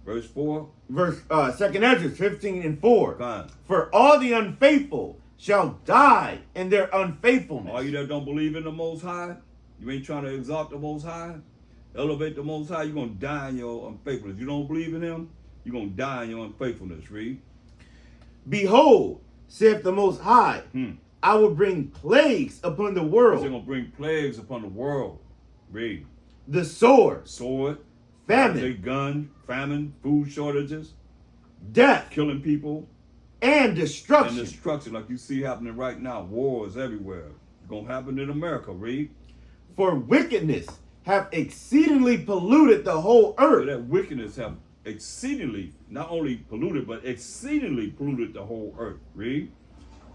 Verse 4. Verse 2 Ezra 15 and 4. Fine. For all the unfaithful shall die in their unfaithfulness. All you that don't believe in the Most High, you ain't trying to exalt the Most High, elevate the Most High, you're going to die in your unfaithfulness. You don't believe in him, you're going to die in your unfaithfulness. Read. Behold, saith the Most High, I will bring plagues upon the world. He's going to bring plagues upon the world. Read. The sword, famine, gun, famine, food shortages, death, killing people, and destruction. and destruction like you see happening right now. Wars everywhere. It's going to happen in America. Read. For wickedness have exceedingly polluted the whole So earth. that wickedness have exceedingly, not only polluted, but exceedingly polluted the whole earth. Read.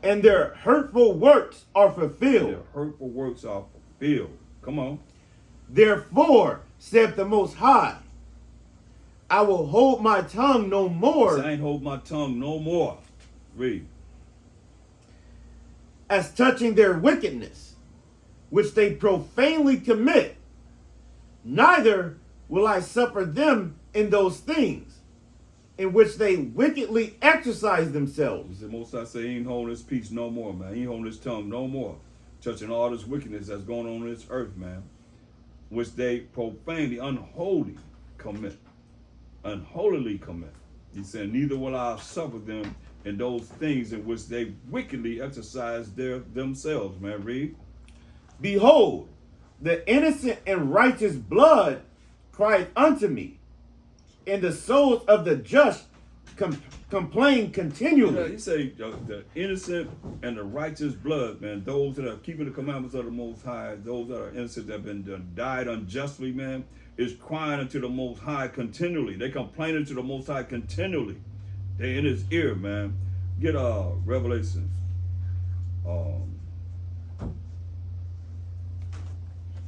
And their hurtful works are fulfilled. Their hurtful works are fulfilled. Come on. Therefore, saith the Most High, I will hold my tongue no more. I ain't hold my tongue no more. Read. As touching their wickedness, which they profanely commit, neither will I suffer them in those things in which they wickedly exercise themselves. The Most High say he ain't holding his peace no more, man. He ain't holding his tongue no more. Touching all this wickedness that's going on this earth, man. Which they profanely, unholily commit. Unholily commit. He said, neither will I suffer them in those things in which they wickedly exercise themselves, man. Read. Behold, the innocent and righteous blood crieth unto me, and the souls of the just complain continually. Yeah, he say the innocent and the righteous blood, man. Those that are keeping the commandments of the Most High, those that are innocent that have been died unjustly, man, is crying unto the Most High continually. They complaining to the Most High continually. They in his ear, man. Get Revelations.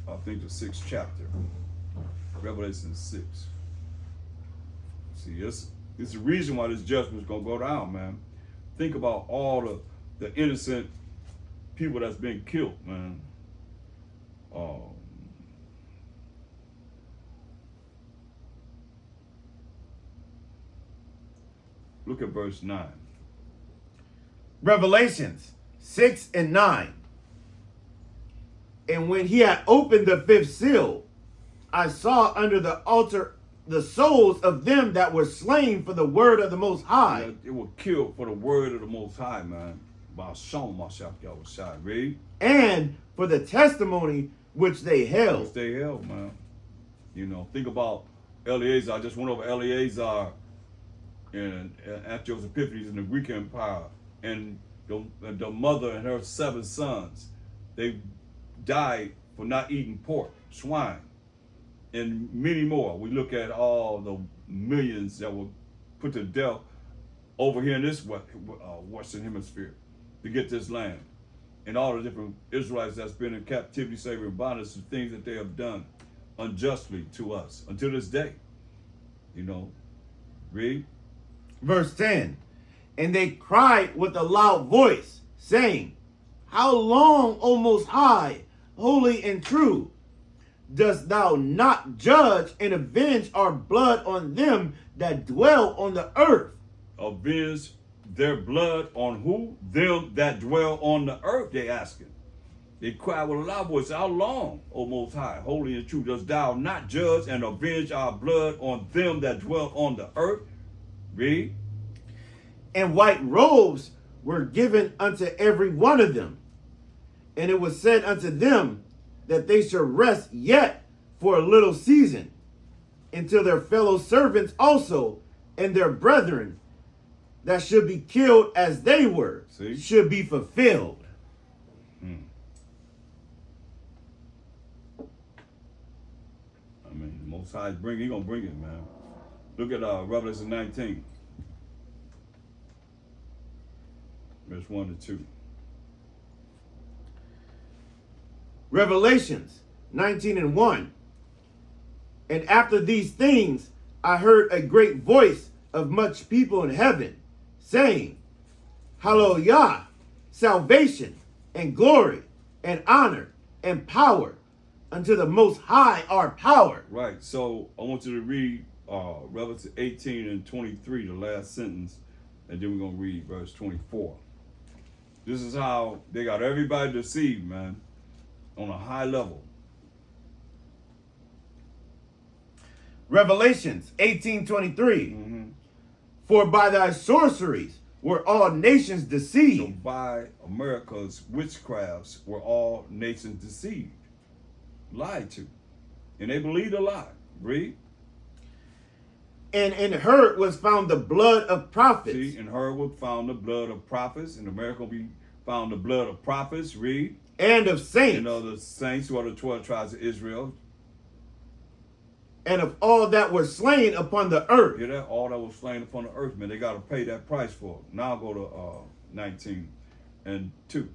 I think the 6th chapter. Revelation 6. See, it's the reason why this judgment's gonna go down, man. Think about all the innocent people that's been killed, man. Look at verse 9. Revelations 6 and 9. And when he had opened the fifth seal, I saw under the altar the souls of them that were slain for the word of the Most High. Yeah, they were killed for the word of the Most High, man. By Shalom Mashak Yahushai. Read. And for the testimony which they held. Which they held, man. You know, think about Eleazar. I just went over Eleazar and Antiochus Epiphanes in the Greek Empire, and the mother and her 7 sons. They died for not eating pork, swine, and many more. We look at all the millions that were put to death over here in this Western Hemisphere to get this land, and all the different Israelites that's been in captivity, slavery, and bondage, the things that they have done unjustly to us until this day. You know, read. Verse 10. And they cried with a loud voice, saying, How long, O Most High, holy and true, dost thou not judge and avenge our blood on them that dwell on the earth? Avenge their blood on who? Them that dwell on the earth, they asking. They cry with a loud voice, How long, O Most High, holy and true, dost thou not judge and avenge our blood on them that dwell on the earth? Read. And white robes were given unto every one of them. And it was said unto them that they should rest yet for a little season, until their fellow servants also and their brethren that should be killed as they were should be fulfilled. I mean, the Most High he gonna bring it, man. Look at Revelation 19, verse 1 to 2. Revelations 19 and 1. And after these things, I heard a great voice of much people in heaven, saying, Hallelujah, salvation and glory and honor and power unto the Most High our power. Right, so I want you to read Revelation 18 and 23, the last sentence, and then we're going to read verse 24. This is how they got everybody deceived, man, on a high level. Revelations 18:23. For by thy sorceries were all nations So deceived. by America's witchcrafts were all nations deceived, lied to, and they believed a lie. Read. And in her was found the blood of prophets. See, in her was found the blood of prophets. In America we found the blood of prophets. Read. And of saints. And of the saints who are the 12 tribes of Israel. And of all that were slain upon the earth. Hear that? All that was slain upon the earth, man. They got to pay that price for it. Now I'll go to 19 and 2.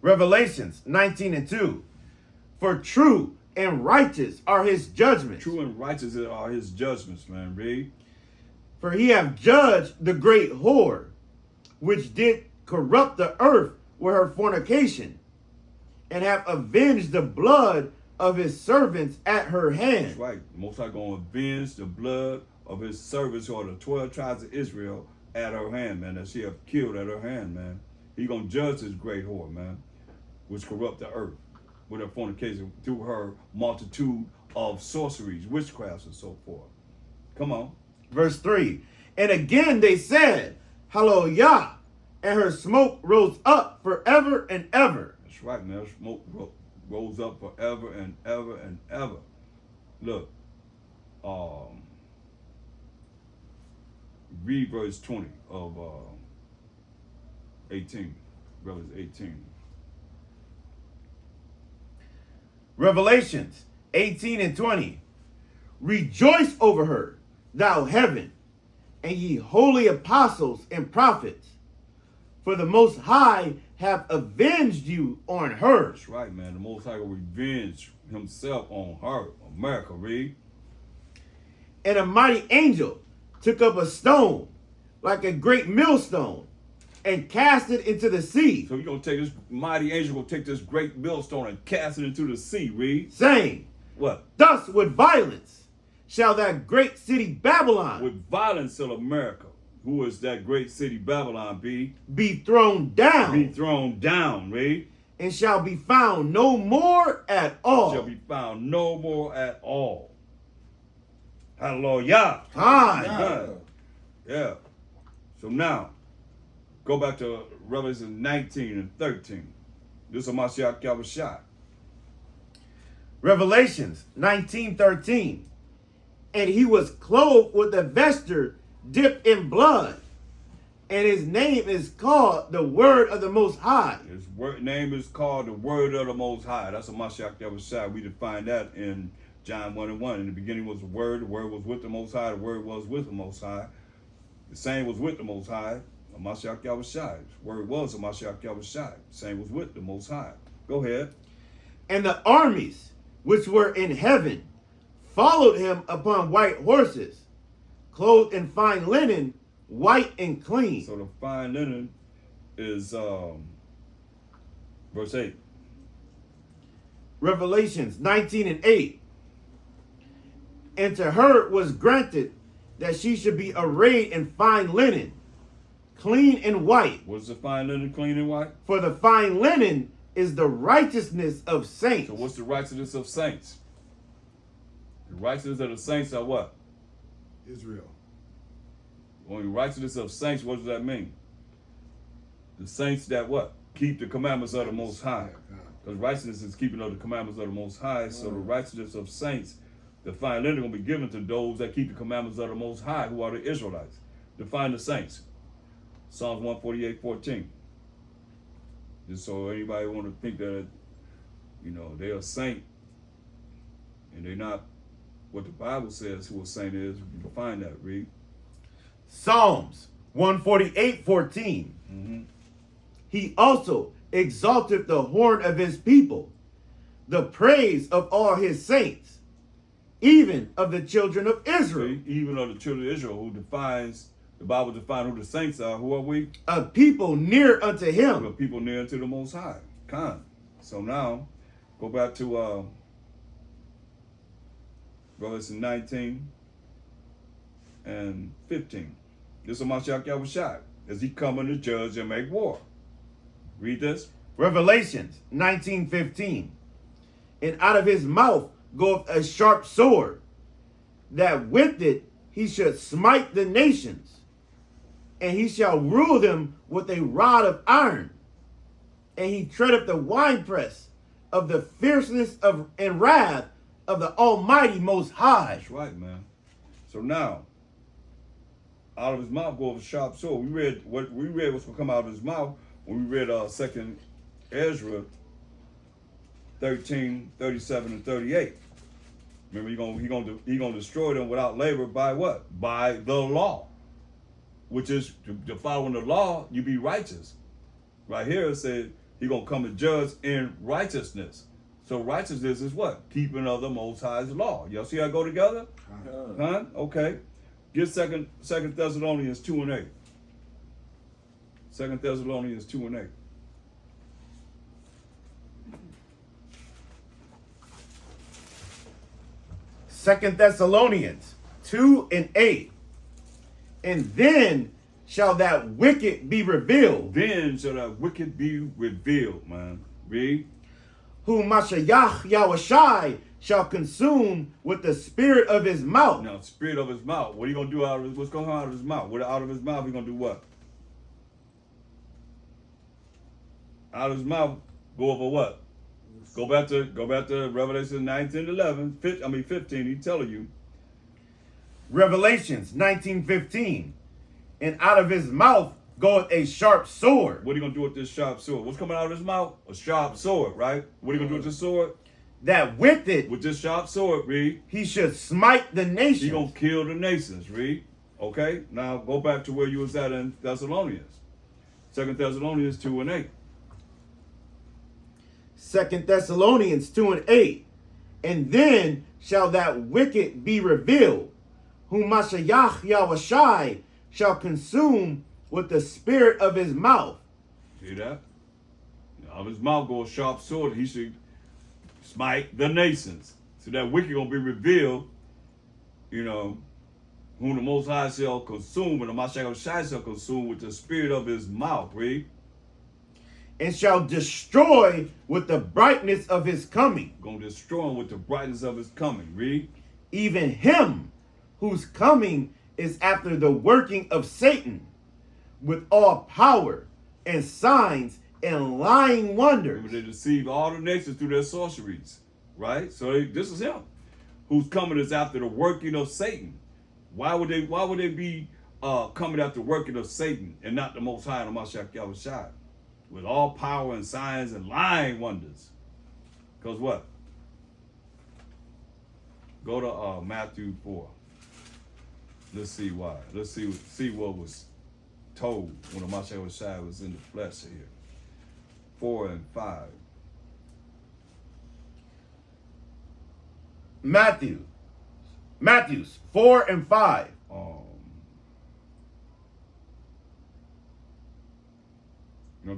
Revelations 19 and 2. For true and righteous are his judgments. True and righteous are his judgments, man. Read. For he hath judged the great whore, which did corrupt the earth with her fornication, and have avenged the blood of his servants at her hand. That's right. Most High going to avenge the blood of his servants, who are the 12 tribes of Israel, at her hand, man, that she have killed at her hand, man. He going to judge this great whore, man, which corrupt the earth with her fornication through her multitude of sorceries, witchcrafts, and so forth. Come on. Verse 3. And again they said, Hallelujah, and her smoke rose up forever and ever. That's right, man. Smoke rose up forever and ever and ever. Look, read verse 20 of 18, Revelation 18. Revelations 18 and 20. Rejoice over her, thou heaven, and ye holy apostles and prophets, for the Most High have avenged you on her. That's right, man. The Most High will revenge himself on her. America, read. And a mighty angel took up a stone like a great millstone, and cast it into the sea, So you're going to take this mighty angel, going to take this great millstone and cast it into the sea, read. saying, What? thus with violence shall that great city Babylon With violence of America. Who is that great city Babylon, be thrown down, thrown down, read. and shall be found no more at all. Shall be found no more at all. Hallelujah. Time. Yeah. Yeah. So now, go back to Revelation 19 and 13. This is Mashiach Yahushua. Revelations 19:13. And he was clothed with a vesture dipped in blood, and his name is called the Word of the Most High. His name is called the Word of the Most High. That's a Mashiach Yahushua. We define that in John 1 and 1. In the beginning was the Word was with the Most High, the Word was with the Most High. The same was with the Most High, a Mashiach Yahushua. The Word was a Mashiach Yahushua. The same was with the Most High. Go ahead. And the armies which were in heaven followed him upon white horses, clothed in fine linen, white and clean. So the fine linen is verse 8. Revelations 19:8. And to her was granted that she should be arrayed in fine linen, clean and white. What's the fine linen, clean and white? For the fine linen is the righteousness of saints. So what's the righteousness of saints? The righteousness of the saints are what? Israel. When the righteousness of saints, what does that mean? The saints that what? Keep the commandments of the Most High. Because righteousness is keeping of the commandments of the Most High. So the righteousness of saints, the fine linen, going to be given to those that keep the commandments of the Most High, who are the Israelites. Define the saints. Psalms 148:14. Just so anybody want to think that, they're a saint and they're not what the Bible says who a saint is, you can find that, read. Psalms 148:14. He also exalted the horn of his people, the praise of all his saints, even of the children of Israel. See, even of the children of Israel, who defines, the Bible defines who the saints are. Who are we? A people near unto We're him. people near to the Most High. Con. So now, go back to Revelation 19 and 15. This is Mashiach Yahushua as he coming to judge and make war. Read this. Revelations 19:15. And out of his mouth goeth a sharp sword, that with it he should smite the nations, and he shall rule them with a rod of iron, and he treadeth the winepress of the fierceness of and wrath of the Almighty Most High. That's right, man. So now, out of his mouth goes a sharp sword. We read what's going to come out of his mouth when we read 2nd Ezra 13:37 and 38. Remember, he gonna destroy them without labor by what? By the law, which is to following the law, you be righteous. Right here it said he gonna come and judge in righteousness. So righteousness is what? Keeping of the Most High's law. Y'all see how I go together? Huh? Okay. Get Second Thessalonians 2 and 8. 2 Thessalonians 2 and 8. Second Thessalonians 2:8. And then shall that wicked be revealed, Then shall that wicked be revealed, man. Read. whom Mashiach Yahushai shall consume with the spirit of his mouth. Now, spirit of his mouth. What are you gonna do out of his? What's going to come out of his mouth? What out of his mouth? He gonna do what? Out of his mouth, go over what? Go back to Revelation 19:11. 15. He's telling you. Revelations 19:15. And out of his mouth goeth a sharp sword, What are you gonna do with this sharp sword? What's coming out of his mouth? A sharp sword, right? What are you gonna do with this sword? that with it With this sharp sword, read. he should smite the He nations. gonna kill the nations, read. Okay. Now go back to where you was at in Thessalonians. 2 Thessalonians 2 and 8. 2 Thessalonians 2:8. And then shall that wicked be revealed, whom Mashiach Yahushai shall consume with the spirit of his mouth. See that? Out of his mouth goes a sharp sword. He should smite the nations. So that wicked gonna be revealed, you know, whom the Most High shall consume, and the Mashiach Shai shall consume with the spirit of his mouth. Read. And shall destroy with the brightness of his coming. Gonna destroy him with the brightness of his coming. Read. Even him whose coming is after the working of Satan, with all power and signs and lying wonders. Remember, they deceived all the nations through their sorceries, right? So this is him, whose coming is after the working of Satan. Why would they be coming after the working of Satan and not the Most High and the Mashiach Yahushua? With all power and signs and lying wonders. Because what? Go to Matthew 4. Let's see why. Let's see what was told when the Mashiach Yahushua was in the flesh here. 4 and 5. Matthews 4 and 5.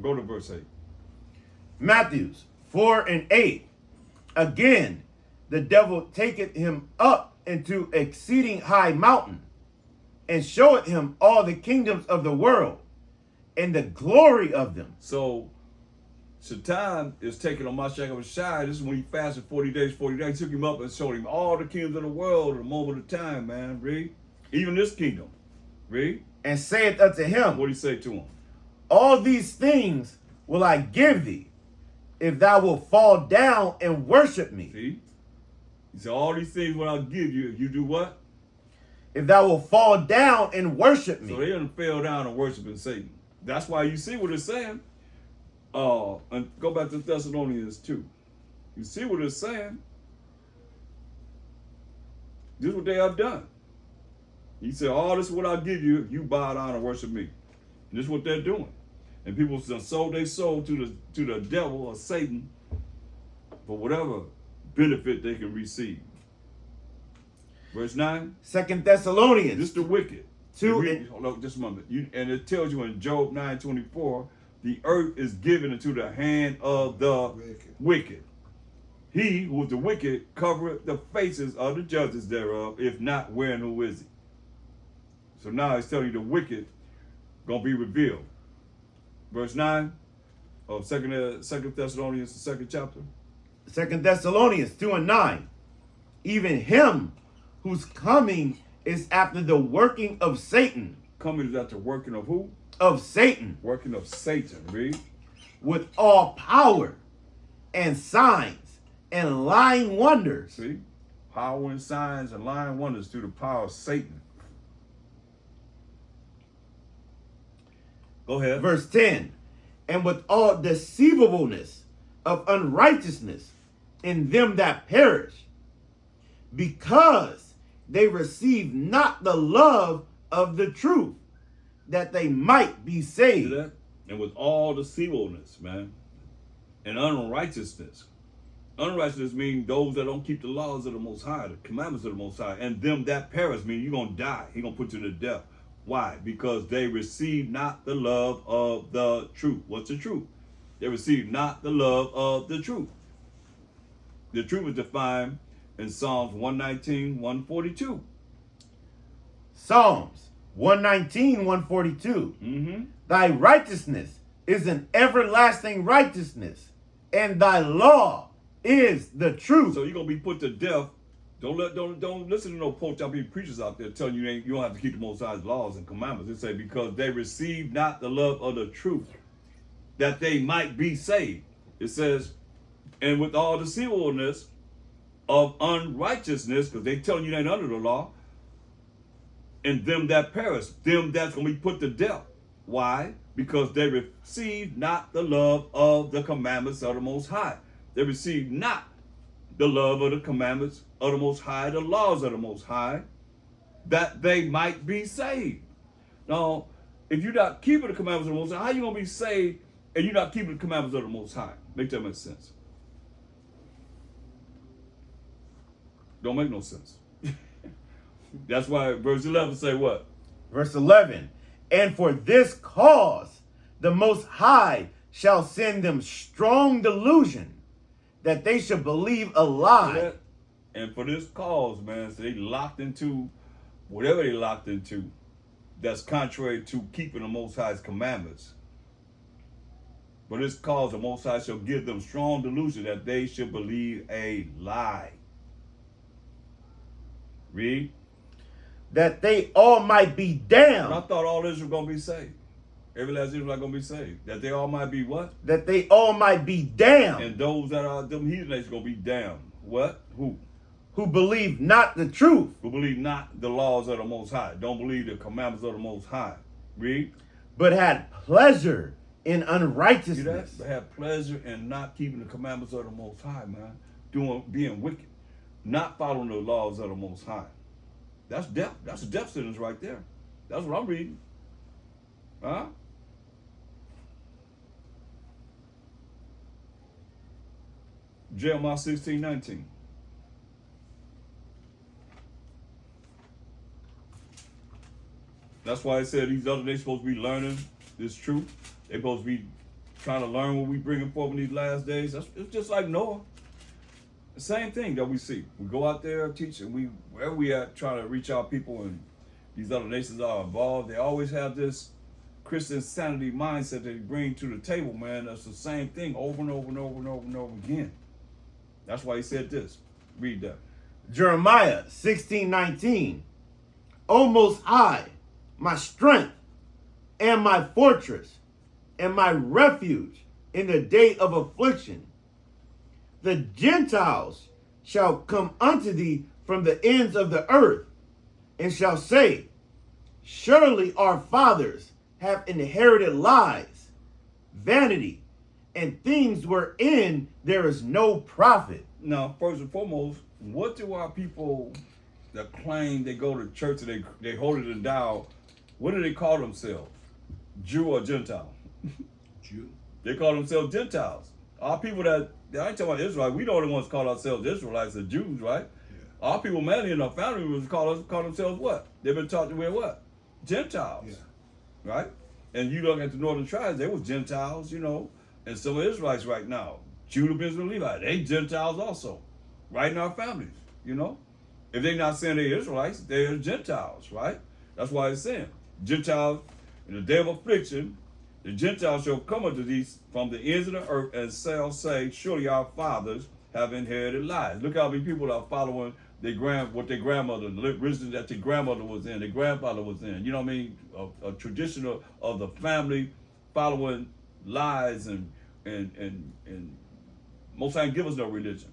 Go to verse 8. Matthews 4 and 8. Again, the devil taketh him up into exceeding high mountain, and showeth him all the kingdoms of the world, and the glory of them. So, Satan is taking on Mashiach Yahushua. This is when he fasted 40 days, 40 days. He took him up and showed him all the kingdoms of the world at a moment of time, man. Read. Even this kingdom. Read. And saith unto him, What did he say to him? all these things will I give thee, if thou wilt fall down and worship me. See? He said, all these things will I give you if you do what? If thou wilt fall down and worship me. So they didn't fell down and worshiping Satan. That's why you see what it's saying. And go back to Thessalonians 2. You see what it's saying. This is what they have done. He said, all this is what I'll give you if you bow down and worship me. And this is what they're doing. And people sold their soul to the devil or Satan for whatever benefit they can receive. Verse 9. 2 Thessalonians. This is the wicked. 2 Hold on just a moment. And it tells you in Job 9:24, the earth is given into the hand of the wicked. He who is the wicked covereth the faces of the judges thereof, if not, where and who is he? So now he's telling you the wicked gonna be revealed. Verse 9 of 2 Thessalonians, the 2nd chapter. 2 Thessalonians 2 and 9. Even him whose coming is after the working of Satan. Coming is after working of who? Of Satan. Working of Satan. Read. With all power and signs and lying wonders. See? Power and signs and lying wonders through the power of Satan. Go ahead. Verse 10. And with all deceivableness of unrighteousness in them that perish, because they receive not the love of the truth, that they might be saved. See that? And with all deceivableness, man, and unrighteousness. Unrighteousness means those that don't keep the laws of the Most High, the commandments of the Most High, and them that perish mean you're going to die. He's going to put you to death. Why? Because they receive not the love of the truth. What's the truth? They receive not the love of the truth. The truth is defined in Psalms 119, 142. Psalms 119, 142. Mm-hmm. Thy righteousness is an everlasting righteousness, and thy law is the truth. So you're gonna be put to death. Don't listen to no pork-chopping preachers out there telling you you don't have to keep the Most High's laws and commandments. They say because they receive not the love of the truth, that they might be saved. It says, and with all deceivableness of unrighteousness, because they telling you they ain't under the law, and them that perish, them that's gonna be put to death. Why? Because they receive not the love of the commandments of the Most High. They receive not the love of the commandments of the Most High, the laws of the Most High, that they might be saved. Now, if you're not keeping the commandments of the Most High, how are you going to be saved and you're not keeping the commandments of the Most High? Make that make sense? Don't make no sense. That's why verse 11 say what? Verse 11. And for this cause, the Most High shall send them strong delusion, that they should believe a lie. And for this cause, man, so they locked into whatever they locked into that's contrary to keeping the Most High's commandments. For this cause, the Most High shall give them strong delusion that they should believe a lie. Read. That they all might be damned. And I thought all Israel going to be saved. Every last Israelite going to be saved. That they all might be what? That they all might be damned. And those that are them heathen nations going to be damned. What? Who? Who believe not the truth. Who believe not the laws of the Most High. Don't believe the commandments of the Most High. Read. But had pleasure in See unrighteousness. that? They have pleasure in not keeping the commandments of the Most High, man. Being wicked. Not following the laws of the Most High. That's death. That's a death sentence right there. That's what I'm reading. Huh? Jeremiah 16:19. That's why it said these other nations supposed to be learning this truth. They're supposed to be trying to learn what we bringing forth in these last days. It's just like Noah. The same thing that we see. We go out there teaching. Wherever we at trying to reach our people, and these other nations are involved. They always have this Christian sanity mindset that they bring to the table, man. That's the same thing over and over and over and over and over again. That's why he said this. Read that. Jeremiah 16:19. O Most High, my strength and my fortress and my refuge in the day of affliction. The Gentiles shall come unto thee from the ends of the earth, and shall say, surely our fathers have inherited lies, vanity, and things wherein there is no profit. Now, first and foremost, what do our people that claim they go to church and they hold it in down, what do they call themselves? Jew or Gentile? Jew. They call themselves Gentiles. Our people that, I ain't talking about Israelites, we don't the ones call ourselves Israelites or Jews, right? Yeah. Our people, mainly in our family, was call themselves what? They've been taught to wear what? Gentiles. Yeah. Right? And you look at the northern tribes, they was Gentiles, you know, and some of Israelites right now. Judah, Benjamin, Levi, they Gentiles also. Right in our families, you know? If they're not saying they're Israelites, they're Gentiles, right? That's why it's saying, Gentiles, in the day of affliction, the Gentiles shall come unto thee from the ends of the earth and shall say, surely our fathers have inherited lies. Look how many people are following what their grandmother, the religion that their grandmother was in, their grandfather was in. You know what I mean? A tradition of the family following lies and Most High give us no religion,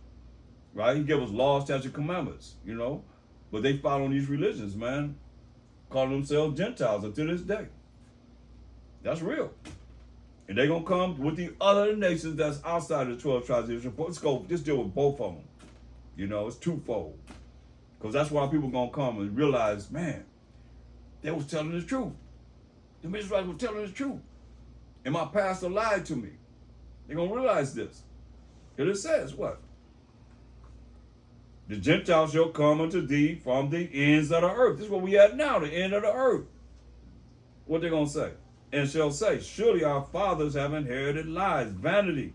right? He give us laws, statutes, commandments, you know? But they following these religions, man, calling themselves Gentiles until this day. That's real. And they're going to come with the other nations that's outside of the 12 tribes of Israel. Let's deal with both of them. You know, it's twofold. Because that's why people going to come and realize, man, they was telling the truth. The Israelites were telling the truth. And my pastor lied to me. They're going to realize this. Because it says what? The Gentiles shall come unto thee from the ends of the earth. This is what we at now, the end of the earth. What they going to say? And shall say, surely our fathers have inherited lies, vanity,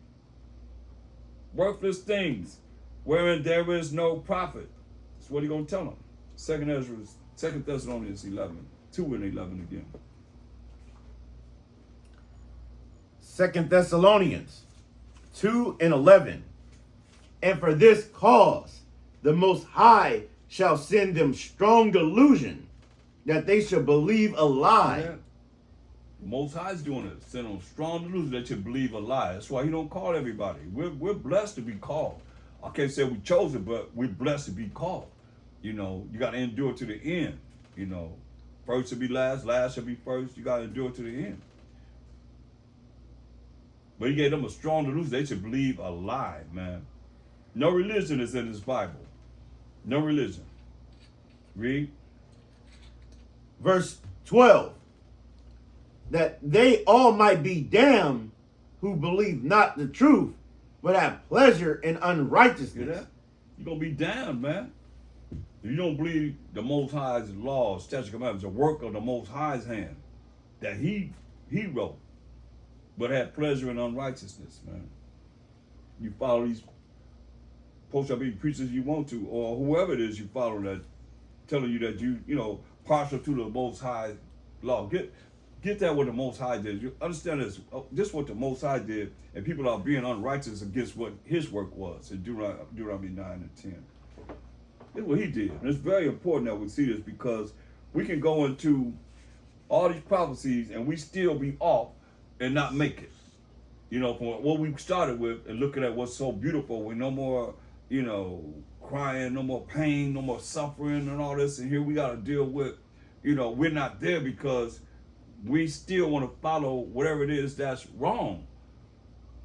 worthless things, wherein there is no profit. That's what he's going to tell them. 2 Thessalonians 11, 2 and 11 again. 2 Thessalonians 2 and 11. And for this cause, the Most High shall send them strong delusion, that they shall believe a lie. Yeah. The Most High is doing it. Send them strong delusion that you believe a lie. That's why he don't call everybody. We're blessed to be called. I can't say we chose it, but we're blessed to be called. You know, you got to endure to the end. You know, first should be last, last should be first. You got to endure to the end. But he gave them a strong delusion. They should believe a lie, man. No religion is in this Bible. No religion. Read. Verse 12. That they all might be damned who believe not the truth, but have pleasure in unrighteousness. Hear that? You're going to be damned, man. If you don't believe the Most High's laws, statutes, commandments, the work of the Most High's hand, that he wrote, but had pleasure in unrighteousness, man. You follow these post-up preachers you want to, or whoever it is you follow that telling you that you know, partial to the Most High law. Get that what the Most High did. You understand this? This is what the Most High did, and people are being unrighteous against what his work was in Deuteronomy 9 and 10. This is what he did. And it's very important that we see this, because we can go into all these prophecies and we still be off and not make it. You know, from what we started with and looking at what's so beautiful, with no more, you know, crying, no more pain, no more suffering and all this. And here we got to deal with, you know, we're not there because we still want to follow whatever it is that's wrong.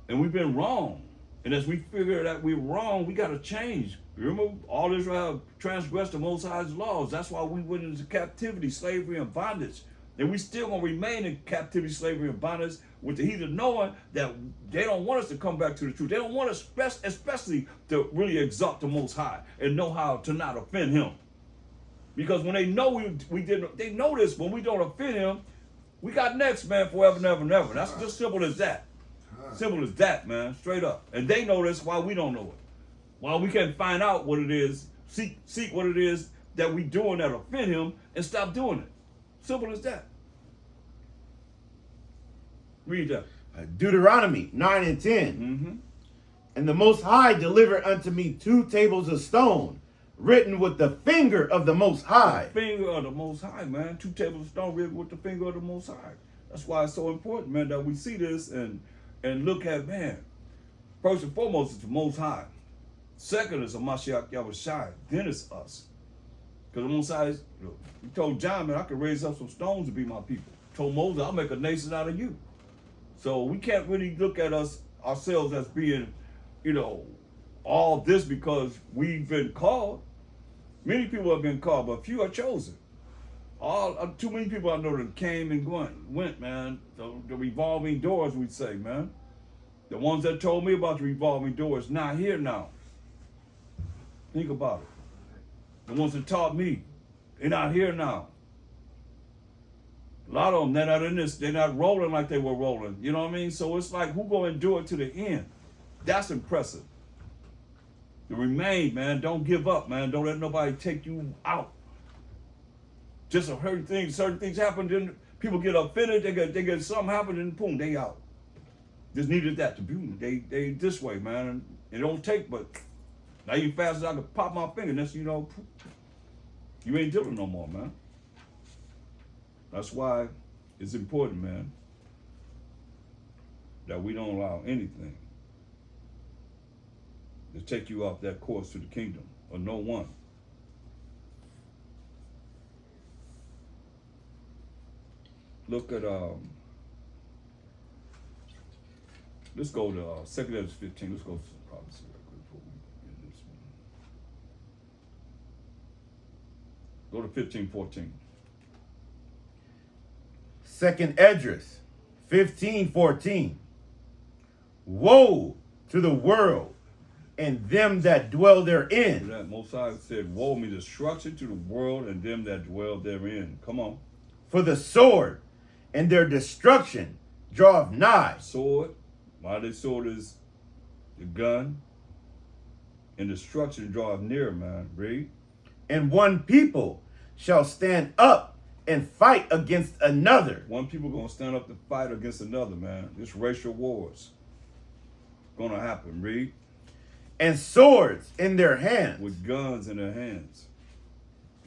And we've been wrong. And as we figure that we're wrong, we got to change. Remember, all Israel transgressed the Most High's laws. That's why we went into captivity, slavery, and bondage. And we still going to remain in captivity, slavery, and bondage with the heathen, knowing that they don't want us to come back to the truth. They don't want us, especially to really exalt the Most High and know how to not offend him. Because when they know we didn't, they know this, when we don't offend him, we got next, man, forever and ever and ever. That's just simple as that. Simple as that, man, straight up. And they know this while we don't know it. While we can find out what it is, seek what it is that we doing that offend him and stop doing it. Simple as that. Read that. Deuteronomy 9 and 10. Mm-hmm. And the Most High delivered unto me 2 tables of stone, written with the finger of the Most High. The finger of the Most High, man. 2 tables of stone written with the finger of the Most High. That's why it's so important, man, that we see this and look at, man. First and foremost, it's the Most High. Second is a Mashiach Yahushai. Then it's us. Because the Most High, he told John, man, I could raise up some stones to be my people. Told Moses, I'll make a nation out of you. So we can't really look at ourselves as being, you know, all this because we've been called. Many people have been called, but few are chosen. Too many people I know that came and went, man. The revolving doors, we'd say, man. The ones that told me about the revolving doors, not here now. Think about it. The ones that taught me, they're not here now. A lot of them, they're not in this, they're not rolling like they were rolling. You know what I mean? So it's like, who go and do it to the end? That's impressive. To remain, man. Don't give up, man. Don't let nobody take you out. Just certain things happen, then people get offended, they get something happen, and boom, they out. Just needed that to be. They this way, man. It don't take, but now you fast as I can pop my finger, next you know, you ain't dealing no more, man. That's why it's important, man, that we don't allow anything to take you off that course to the kingdom, or no one. Look at, let's go to 2 Ezra 15. Let's go to some prophecy right quick before we get this one. Go to 15:14. 2 Esdras 15:14. Woe to the world and them that dwell therein. That Most High said, woe me, destruction to the world and them that dwell therein. Come on. For the sword and their destruction draweth nigh. Sword. Why the sword is the gun. And destruction draweth near, man. Read. And one people shall stand up and fight against another. One people gonna stand up to fight against another, man. This racial wars gonna happen. Read. And swords in their hands. With guns in their hands.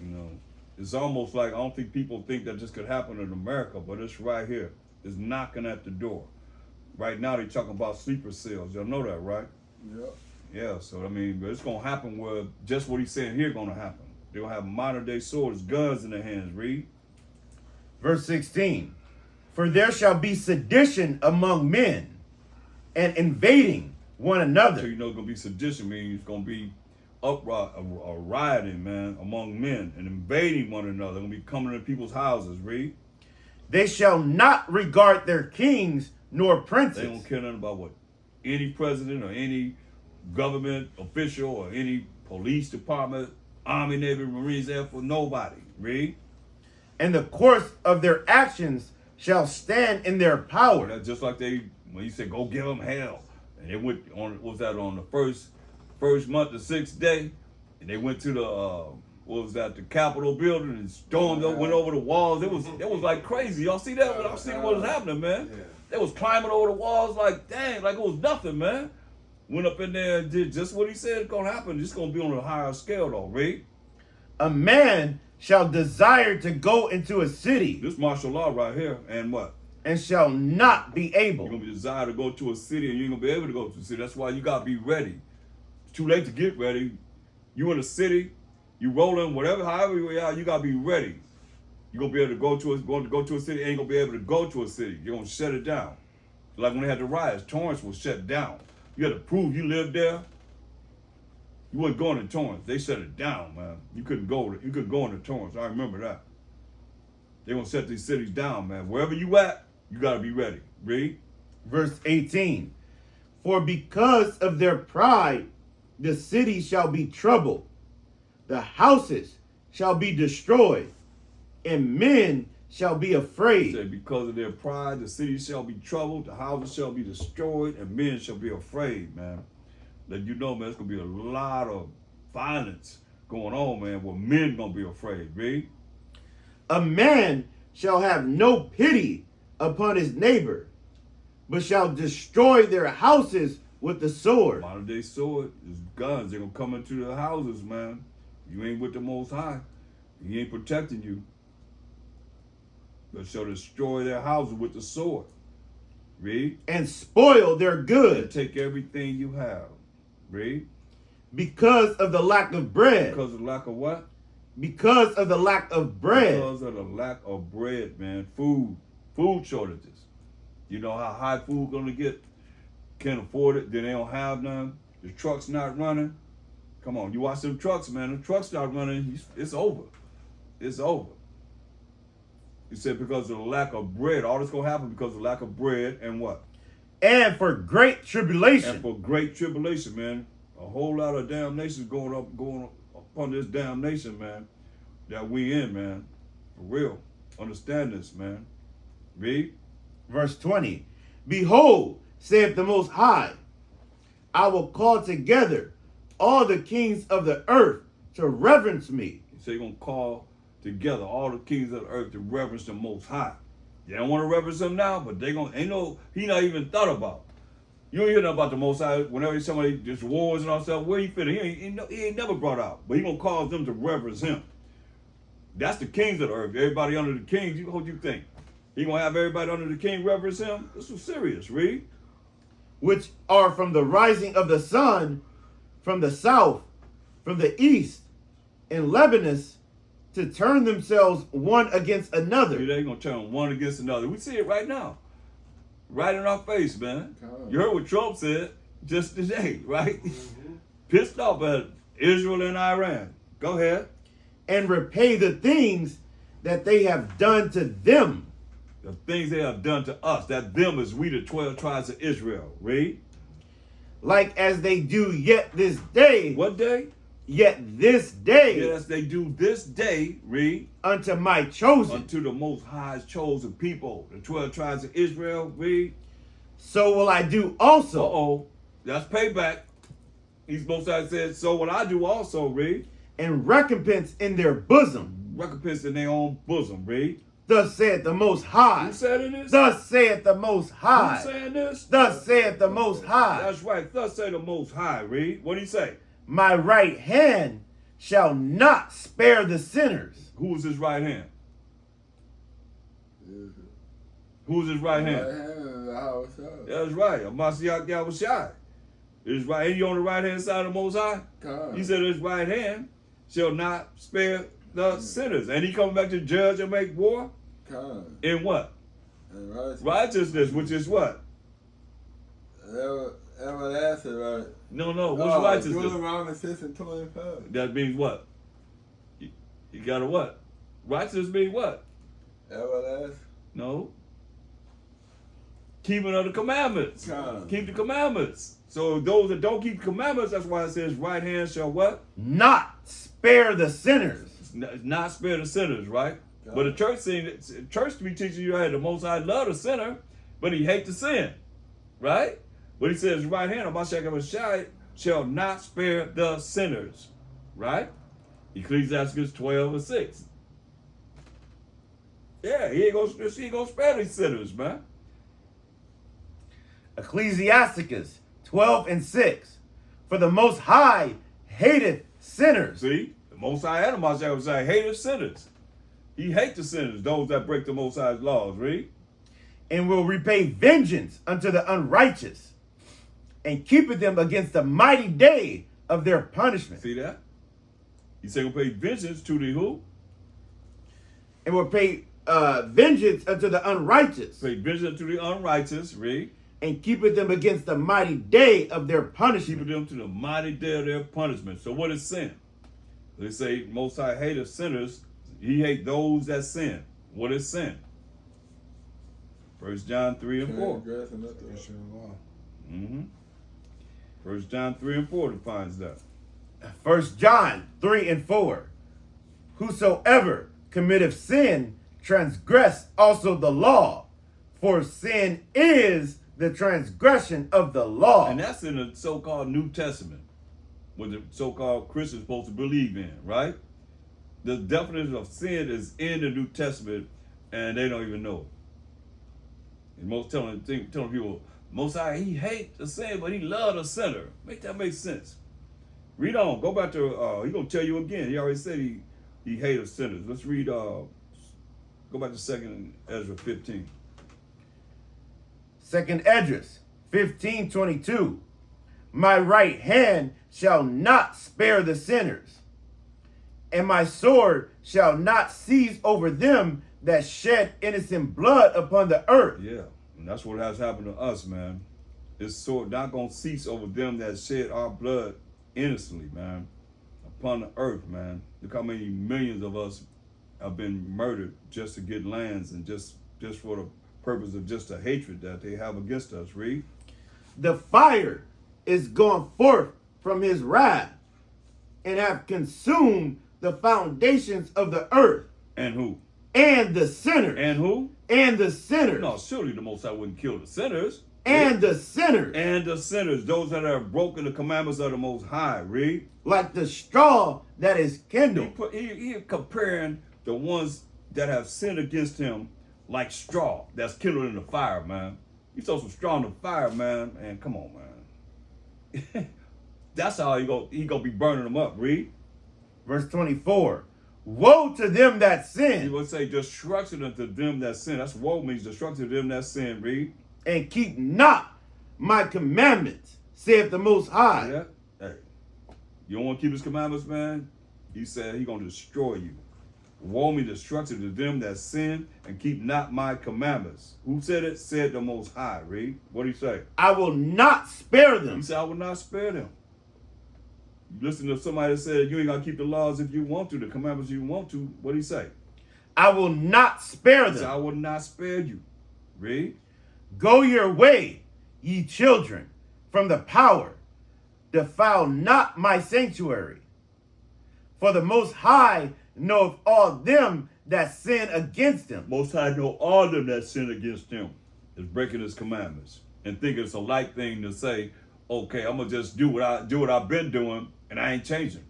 You know, it's almost like, I don't think people think that this could happen in America, but it's right here. It's knocking at the door. Right now they're talking about sleeper cells. Y'all know that, right? Yeah. Yeah, so I mean, but it's gonna happen where just what he's saying here gonna happen. They'll have modern day swords, guns in their hands. Read. Verse 16. For there shall be sedition among men, and invading one So another. you know it's gonna be sedition, means it's gonna be a rioting, man, among men and invading one another. Gonna be coming into people's houses. Read. They shall not regard their kings nor They princes. don't care nothing about what any president or any government official or any police department, Army, Navy, Marines, Air Force, nobody. Read. And the course of their actions shall stand in their power. That's just like when he said, go give them hell. And they went on, what was that, on the first month, the 6th day, and they went to the Capitol building and stormed up, went over the walls. It was like crazy. Y'all see that? Y'all see what was happening, man? Yeah. They was climbing over the walls like, dang, like it was nothing, man. Went up in there and did just what he said is gonna happen. It's gonna be on a higher scale though, read. A man shall desire to go into a city This martial law right here, and what? and shall not be able. You're gonna be desired to go to a city and you ain't gonna be able to go to a city. That's why you gotta be ready. It's too late to get ready. You in a city, you rolling, whatever, however you are, you gotta be ready. You're gonna be able to go to a city, ain't gonna be able to go to a city. You're gonna shut it down. Like when they had the riots, Torrance was shut down. You had to prove you lived there. You wasn't going to Torrance. They shut it down, man. You couldn't go into Torrance. I remember that. They're gonna shut these cities down, man. Wherever you at, you gotta be ready. Read. Verse 18. For because of their pride, the city shall be troubled, the houses shall be destroyed, and men shall be He afraid. said, because of their pride, the city shall be troubled, the houses shall be destroyed, and men shall be afraid, man. Let you know, man, it's gonna be a lot of violence going on, man, where men gonna be afraid. Read. A man shall have no pity upon his neighbor, but shall destroy their houses with the sword. Modern day sword is guns. They're gonna come into the houses, man. You ain't with the Most High. He ain't protecting you. But shall destroy their houses with the sword. Read. And spoil their And good take everything you have. Read. because of the lack of bread. Because of the lack of what? Because of the lack of bread. Because of the lack of bread, man. Food shortages. You know how high food gonna get? Can't afford it. Then they don't have none. The trucks not running. Come on, you watch them trucks, man. The trucks start running. It's over. It's over. He said because of the lack of bread. All this gonna happen because of the lack of bread and what? And for great tribulation. And for great tribulation, man. A whole lot of damnation going upon this damnation, man. That we in, man. For real. Understand this, man. Read. Verse 20. Behold, saith the Most High, I will call together all the kings of the earth to reverence me. He said he's gonna call together all the kings of the earth to reverence the Most High. They don't want to reverence him now, but he not even thought about. You don't hear nothing about the Most High. Whenever somebody just wars and all stuff, where he fit in, he ain't never brought out. But he gonna cause them to reverence him. That's the kings of the earth. Everybody under the kings, what you think? He gonna have everybody under the king reverence him? This is serious, read. Which are from the rising of the sun, from the south, from the east, in Lebanus, to turn themselves one against another. They gonna turn one against another. We see it right now. Right in our face, man. You heard what Trump said just today, right? Pissed off at Israel and Iran. Go ahead. And repay the things that they have done to them. The things they have done to us. That them is we, the 12 tribes of Israel. Read. Like as they do yet this day. What day? Yet this day. Yes, they do this day. Read. Unto my chosen. Unto the Most High's chosen people. The 12 tribes of Israel. Read. So will I do also. Uh-oh. That's payback. He's Most High said, so what I do also. Read. And recompense in their bosom. Recompense in their own bosom. Read. Thus saith the Most High. Who said this? Thus saith the Most High. Who's saying this? Thus saith the Most High. That's right. Thus say the Most High. Read. What did he say? My right hand shall not spare the sinners. Who's his right hand? Who's his right hand? That's right. Amasiak Yahushai. His right hand. You on the right hand side of the Most High? He said his right hand shall not spare the sinners. And he coming back to judge and make war? In what? Righteousness, which is what? Everlasting, right? No. What's righteousness? Deuteronomy 6 and 25. That means what? You got a what? Righteousness means what? Everlasting. No. Keeping of the commandments. Keep the commandments. So those that don't keep the commandments, that's why it says right hand shall what? Not spare the sinners. Not spare the sinners, right? But the church to be teaching you, hey, the Most High love the sinner, but he hate the sin, right? But he says, right hand of Mashak shall not spare the sinners, right? Ecclesiastes 12:6. Yeah, he ain't gonna spare these sinners, man. Ecclesiasticus 12:6. For the Most High hateth sinners. See, the Most High and the Mashak hateth sinners. He hates the sinners, those that break the Most High's laws, read. And will repay vengeance unto the unrighteous, and keepeth them against the mighty day of their punishment. See that? He said he'll pay vengeance to the who? And will pay vengeance unto the unrighteous, Pay vengeance to the unrighteous, read. and keepeth them against the mighty day of their punishment. Keeping them to the mighty day of their punishment. So what is sin? They say Most High hateth sinners. He hate those that sin. What is sin? 1 John 3 and 4. Transgression of the law. Mm-hmm. 1 John 3 and 4 defines that. 1 John 3 and 4. Whosoever committeth sin transgress also the law, for sin is the transgression of the law. And that's in the so-called New Testament, what the so-called Christians supposed to believe in, right? The definition of sin is in the New Testament, and they don't even know it. And most telling people, Most High, he hates the sin, but he loves the sinner. Make that make sense. Read on. Go back to, he's going to tell you again. He already said he hates sinners. Let's read, go back to 2 Ezra 15. 2 Esdras 15:22. My right hand shall not spare the sinners, and my sword shall not cease over them that shed innocent blood upon the earth. Yeah, and that's what has happened to us, man. It's sword not going to cease over them that shed our blood innocently, man, upon the earth, man. Look how many millions of us have been murdered just to get lands and just for the purpose of just the hatred that they have against us. Read. The fire is gone forth from his wrath, and have consumed the foundations of the earth. And who? And the sinners. And who? And the sinners. No, surely the Most High wouldn't kill the sinners. And the sinners. And the sinners, those that have broken the commandments of the Most High. Read. Like the straw that is kindled. He comparing the ones that have sinned against him like straw that's kindled in the fire, man. You throw some straw in the fire, man, and come on, man. That's how he gonna be burning them up. Read. Verse 24. Woe to them that He sin, would say destruction unto them that sin. That's woe means destruction to them that sin. Read. and keep not my commandments, saith the Most High. Yeah. Hey, you don't want to keep his commandments, man? He said he gonna destroy you. Woe me destruction to them that sin and keep not my commandments. Who said it? Said the Most High. Read. What did he say? I will not spare He them. said, I will not spare them. You listen to somebody that said you ain't gonna keep the laws if you want to, the commandments you want to. What did he say? I will not spare He said, I them. will not spare you. Read. Go your way, ye children, from the power. Defile not my sanctuary. For the Most High knoweth all them that sin against him. Most High know all them that sin against him is breaking his commandments and think it's a light thing to say, okay, I'm gonna just do what I've been doing and I ain't changing.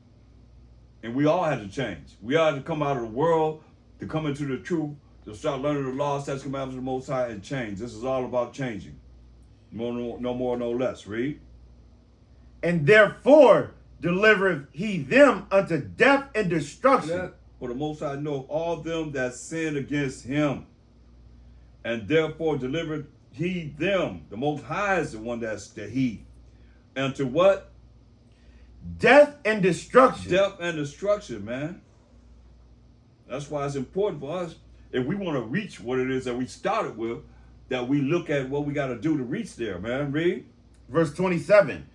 And we all had to change. We all had to come out of the world to come into the truth, to start learning the laws, statutes, commandments of the Most High and change. This is all about changing. No more, no less. Read. And therefore delivereth he them unto death and destruction. For the Most High know all them that sin against him. And therefore delivered he them. The Most High is the one that's the he. And to what? Death and destruction. Death and destruction, man. That's why it's important for us, if we want to reach what it is that we started with, that we look at what we got to do to reach there, man. Read. Verse 27.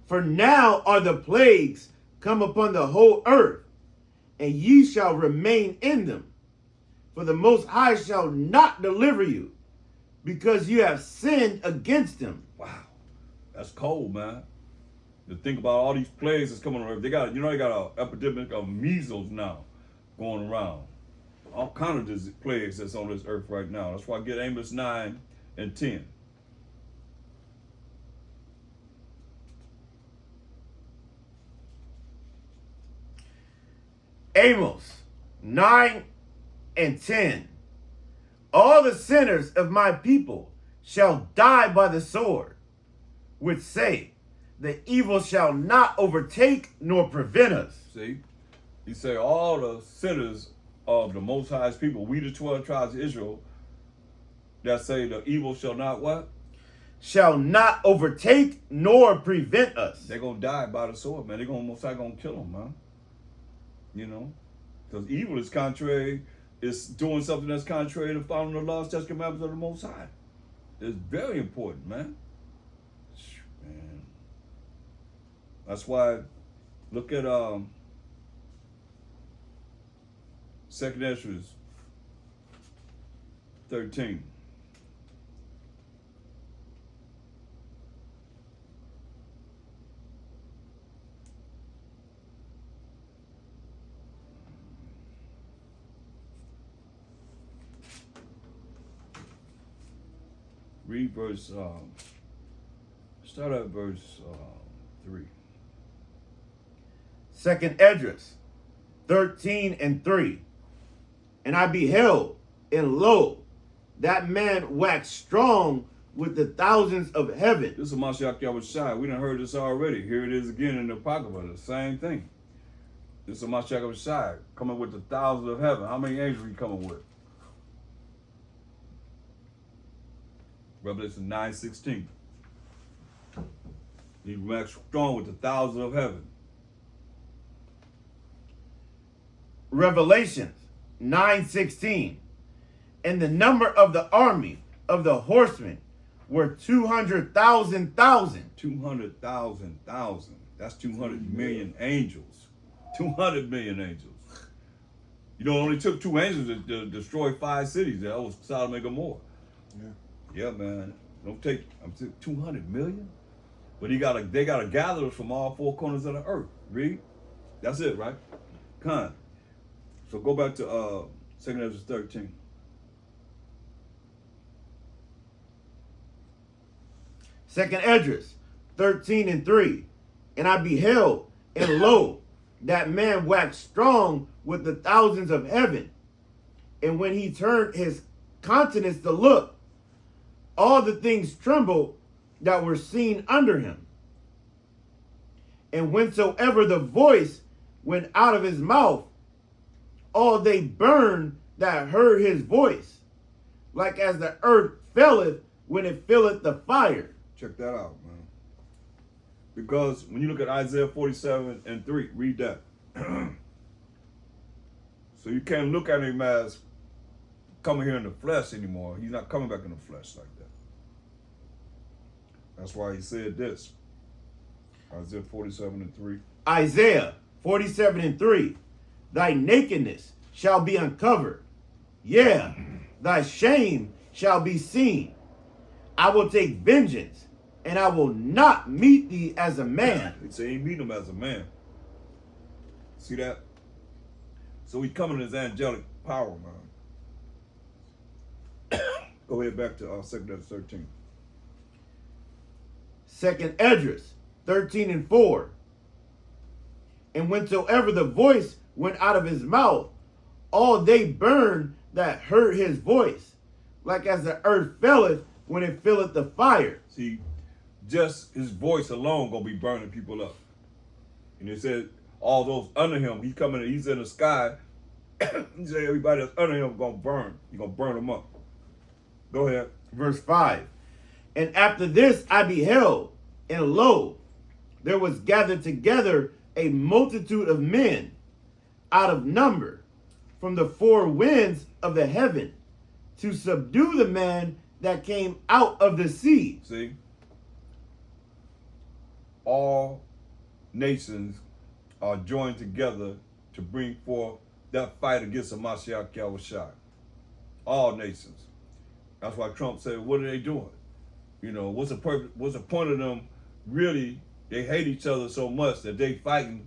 For now are the plagues come upon the whole earth, and ye shall remain in them. For the Most High shall not deliver you, because you have sinned against him. Wow. That's cold, man. To think about all these plagues that's coming on earth. They got an epidemic of measles now going around. all kind of plagues that's on this earth right now. That's why I get Amos 9 and 10. Amos 9 and 10. All the sinners of my people shall die by the sword, which say, the evil shall not overtake nor prevent us. See? He say all the sinners of the Most High's people, we the 12 tribes of Israel, that say the evil shall not what? Shall not overtake nor prevent us. They're going to die by the sword, man. They're going to, Most High going to kill them, man. You know? Because evil is contrary, it's doing something that's contrary to following the laws, statutes, commandments of the Most High. It's very important, man. Man. That's why, look at 2nd Ezra 13. Read verse, start at verse 3. 2nd Esdras 13 and 3. And I beheld, and lo, that man waxed strong with the thousands of heaven. This is Mashiach Yahushua. We done heard this already. Here it is again in the Apocrypha, the same thing. This is Mashiach Yahushua coming with the thousands of heaven. How many angels are he coming with? Revelation 9:16. He waxed strong with the thousands of heaven. Revelations 9:16. And the number of the army of the horsemen were 200,000. 200,000. That's 200 million angels. 200 million angels. You know, it only took 2 angels to destroy 5 cities. That was Sodom and Gomorrah. Yeah. Yeah, man. Don't take, I'm 200 million? But they gotta gather us from all 4 corners of the earth. Read? That's it, right? Con. So go back to 2nd Ezra 13. Second Esdras 13 and 3. And I beheld, and lo, that man waxed strong with the thousands of heaven. And when he turned his countenance to look, all the things trembled that were seen under him. And whensoever the voice went out of his mouth, all they burned that heard his voice, like as the earth faileth when it filleth the fire. Check that out, man. Because when you look at Isaiah 47 and 3, read that. So you can't look at him as coming here in the flesh anymore. He's not coming back in the flesh like that. That's why he said this. Isaiah 47 and 3. Isaiah 47 and 3. Thy nakedness shall be uncovered. Yeah, thy shame shall be seen. I will take vengeance, and I will not meet thee as a man. He said he meet him as a man. See that? So he's coming in his angelic power, man. Go ahead back to 2nd Ezra 13. Second Esdras 13 and 4. And whensoever the voice went out of his mouth, all they burned that heard his voice, like as the earth faileth when it filleth the fire. See, just his voice alone gonna be burning people up. And it said all those under him, he's coming, he's in the sky. He said everybody that's under him gonna burn. He's gonna burn them up. Go ahead. Verse 5. And after this I beheld, and lo, there was gathered together a multitude of men out of number from the 4 winds of the heaven to subdue the man that came out of the sea. See? All nations are joined together to bring forth that fight against the Mashiach Yahushua. All nations. That's why Trump said, what are they doing? You know, what's the purpose, what's the point of them really? They hate each other so much that they fighting,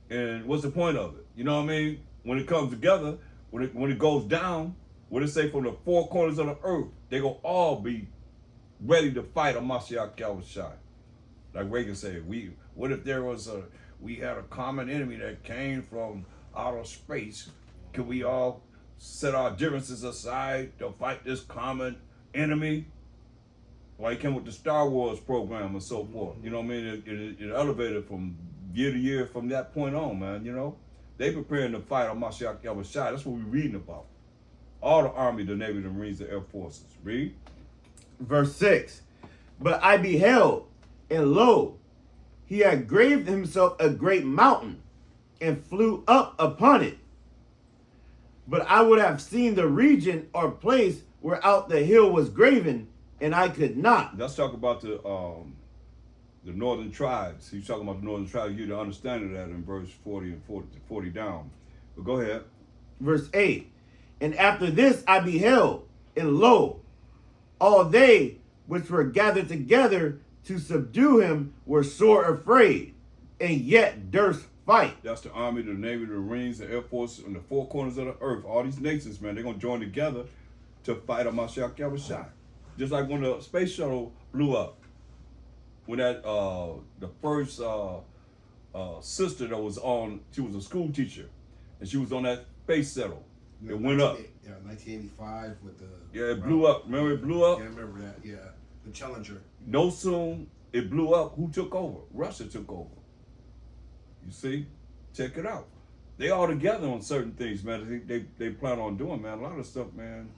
and what's the point of it? You know what I mean? When it comes together, when it goes down, what it say from the four corners of the earth, they gonna all be ready to fight a Mashiach Yahushua. Like Reagan said, what if we had a common enemy that came from outer space? Could we all set our differences aside to fight this common enemy? Like it came with the Star Wars program and so forth. You know what I mean? It elevated from year to year from that point on, man. You know, they preparing to fight on Mashiach Yahushua. That's what we're reading about. All the Army, the Navy, the Marines, the Air Forces. Read. Verse 6. But I beheld, and lo, he had graved himself a great mountain, and flew up upon it. But I would have seen the region or place whereout the hill was graven, and I could not. Let's talk about the northern tribes. He's talking about the northern tribes. You get the understanding of that in verse 40 and 40 down. But go ahead. Verse 8. And after this I beheld, and lo, all they which were gathered together to subdue him were sore afraid, and yet durst fight. That's the Army, the Navy, the Marines, the Air Force, and the four corners of the earth. All these nations, man, they're going to join together to fight a Mashiach Yahushua. Just like when the space shuttle blew up. When that, the first sister that was on, she was a school teacher, and she was on that space shuttle. It went up. Yeah, 1985 with the. Yeah, it blew up. Remember it blew up? Yeah, I remember that. Yeah, the Challenger. No soon it blew up. Who took over? Russia took over. You see? Check it out. They all together on certain things, man. They plan on doing, man. A lot of stuff, man,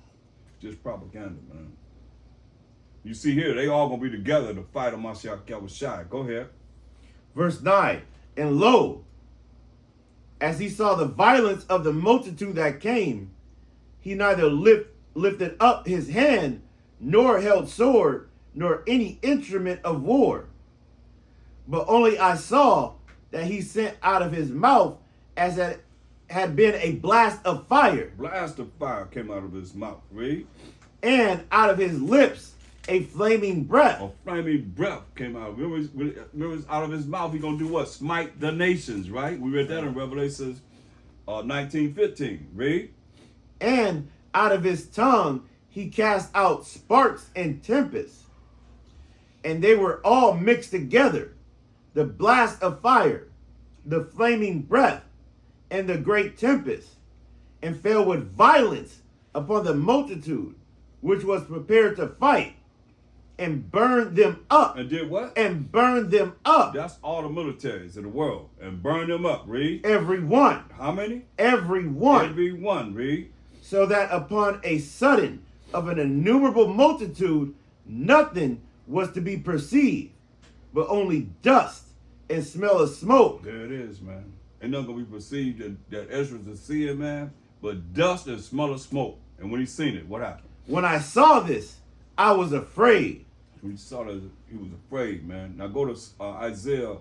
just propaganda, man. You see here, they all gonna be together to fight on Mashiach Yahushua. Go ahead. Verse 9. And lo, as he saw the violence of the multitude that came, he neither lifted up his hand, nor held sword, nor any instrument of war. But only I saw that he sent out of his mouth as it had been a blast of fire. Blast of fire came out of his mouth. Read. And out of his lips a flaming breath. A flaming breath came out. Remember out of his mouth, he gonna do what? Smite the nations, right? We read that in Revelation 19:15. Read. And out of his tongue he cast out sparks and tempests. And they were all mixed together, the blast of fire, the flaming breath, and the great tempest, and fell with violence upon the multitude, which was prepared to fight, and burned them up. And did what? And burned them up. That's all the militaries in the world. And burned them up. Read. Every one. How many? Every one. Every one. Read. So that upon a sudden of an innumerable multitude, nothing was to be perceived, but only dust and smell of smoke. There it is, man. Ain't nothing gonna be perceived that Ezra's a seer, man, but dust and smell of smoke. And when he seen it, what happened? When I saw this, I was afraid. When he saw that, he was afraid, man. Now go to Isaiah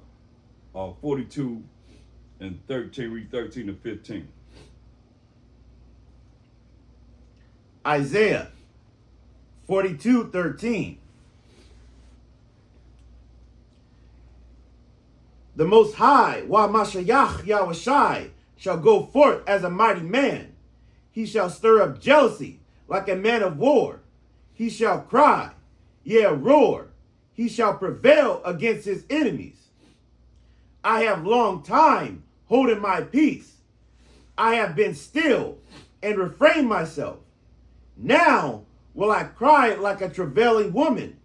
42 and 13, read 13 to 15. Isaiah 42:13. The Most High, Mashiach Yahushua, shall go forth as a mighty man. He shall stir up jealousy like a man of war. He shall cry, yea, roar. He shall prevail against his enemies. I have long time holding my peace. I have been still and refrained myself. Now will I cry like a travailing woman.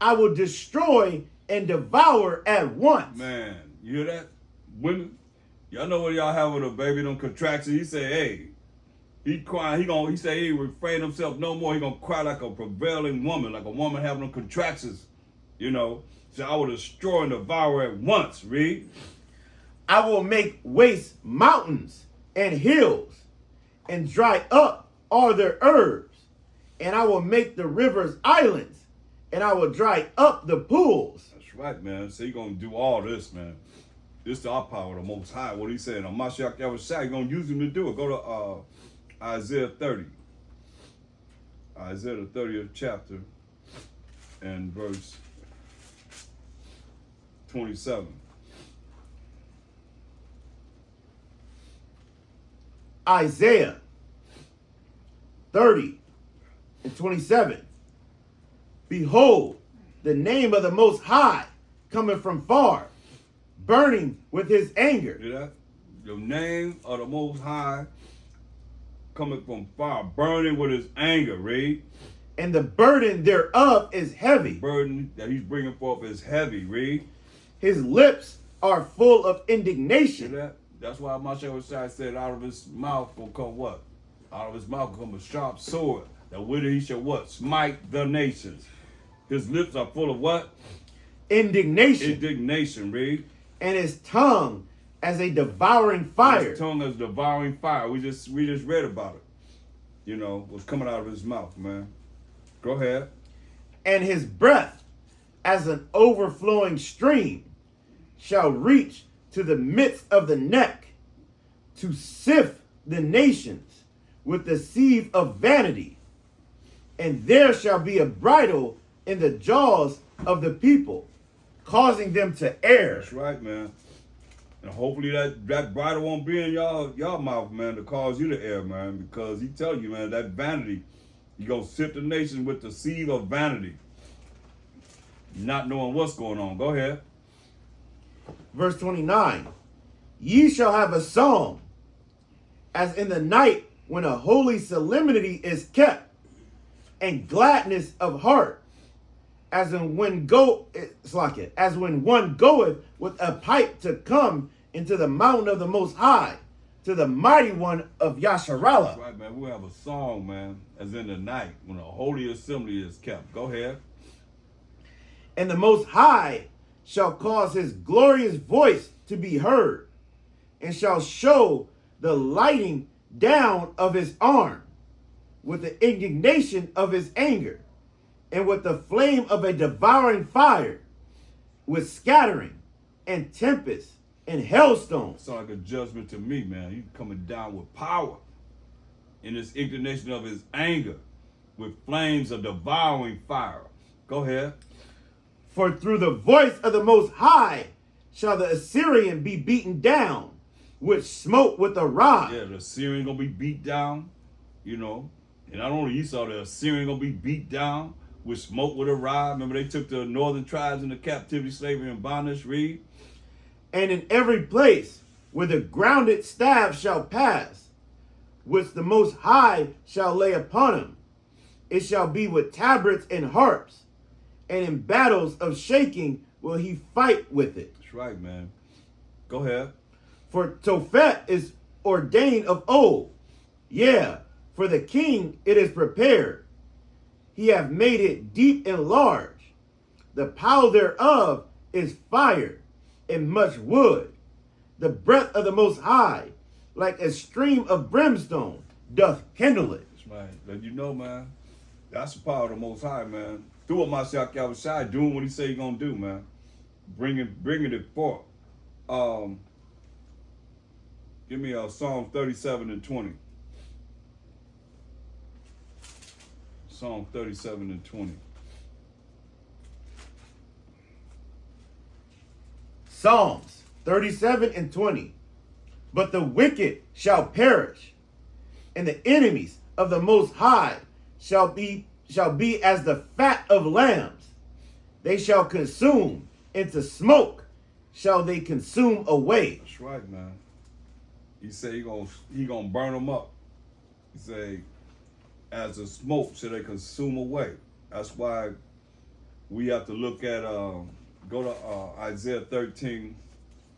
I will destroy and devour at once. Man, you hear that? Women, y'all know what y'all have with a baby, them contractions. He say, hey, he crying, he say he refrain himself no more. He gonna cry like a prevailing woman, like a woman having them contractions, you know. So I will destroy and devour at once. Read. I will make waste mountains and hills, and dry up all their herbs. And I will make the rivers islands, and I will dry up the pools. That's right, man. So he gonna do all this, man. This is our power, the Most High. What he saying? On Mashiach Yahushua, he gonna use him to do it. Go to Isaiah 30. Isaiah the 30th chapter and verse 27. Isaiah 30 and 27. Behold, the name of the Most High coming from far, burning with his anger. Hear that? The name of the Most High coming from far, burning with his anger, read. And the burden thereof is heavy. Burden that he's bringing forth is heavy, read. His lips are full of Hear indignation. that? That's why my Shai said out of his mouth will come what? Out of his mouth will come a sharp sword, that with it he shall what? Smite the nations. His lips are full of what? Indignation. Indignation, read. And his tongue as a devouring fire. His tongue is devouring fire. We just read about it. You know, what's coming out of his mouth, man. Go ahead. And his breath as an overflowing stream shall reach to the midst of the neck, to sift the nations with the sieve of vanity. And there shall be a bridle in the jaws of the people, causing them to err. That's right, man. And hopefully that bridle won't be in y'all mouth, man, to cause you to err, man. Because he tell you, man, that vanity, you gonna sift the nation with the sieve of vanity. Not knowing what's going on. Go ahead. Verse 29. Ye shall have a song, as in the night when a holy solemnity is kept, and gladness of heart, as in when as when one goeth with a pipe to come into the mountain of the Most High, to the mighty one of Yasharallah. That's right, man. We have a song, man, as in the night when a holy assembly is kept. Go ahead. And the Most High shall cause his glorious voice to be heard, and shall show the lighting down of his arm, with the indignation of his anger, and with the flame of a devouring fire, with scattering and tempest and hailstones. Sound like a judgment to me, man. He's coming down with power in this indignation of his anger, with flames of devouring fire. Go ahead. For through the voice of the Most High shall the Assyrian be beaten down, which smote with a rod. Yeah, the Assyrian gonna be beat down, you know. And not only Esau, the Assyrian gonna be beat down with smoke with a rod. Remember, they took the northern tribes into captivity, slavery, and bondage. Read. And in every place where the grounded staff shall pass, which the Most High shall lay upon him, it shall be with tabrets and harps, and in battles of shaking will he fight with it. That's right, man. Go ahead. For Tophet is ordained of old. Yeah, for the king it is prepared. He hath made it deep and large. The pile thereof is fire and much wood. The breath of the Most High, like a stream of brimstone, doth kindle it. That's right. Let you know, man. That's the power of the Most High, man. Through what Mashiach Yahushua doing what he say he gonna do, man. Bringing it forth. Give me Psalm 37 and 20. Psalm 37 and 20. Psalms 37 and 20. But the wicked shall perish, and the enemies of the Most High shall be as the fat of lambs. They shall consume into smoke, shall they consume away. That's right, man. He said he gonna burn them up. He say, as a smoke shall they consume away. That's why we have to look at go to Isaiah 13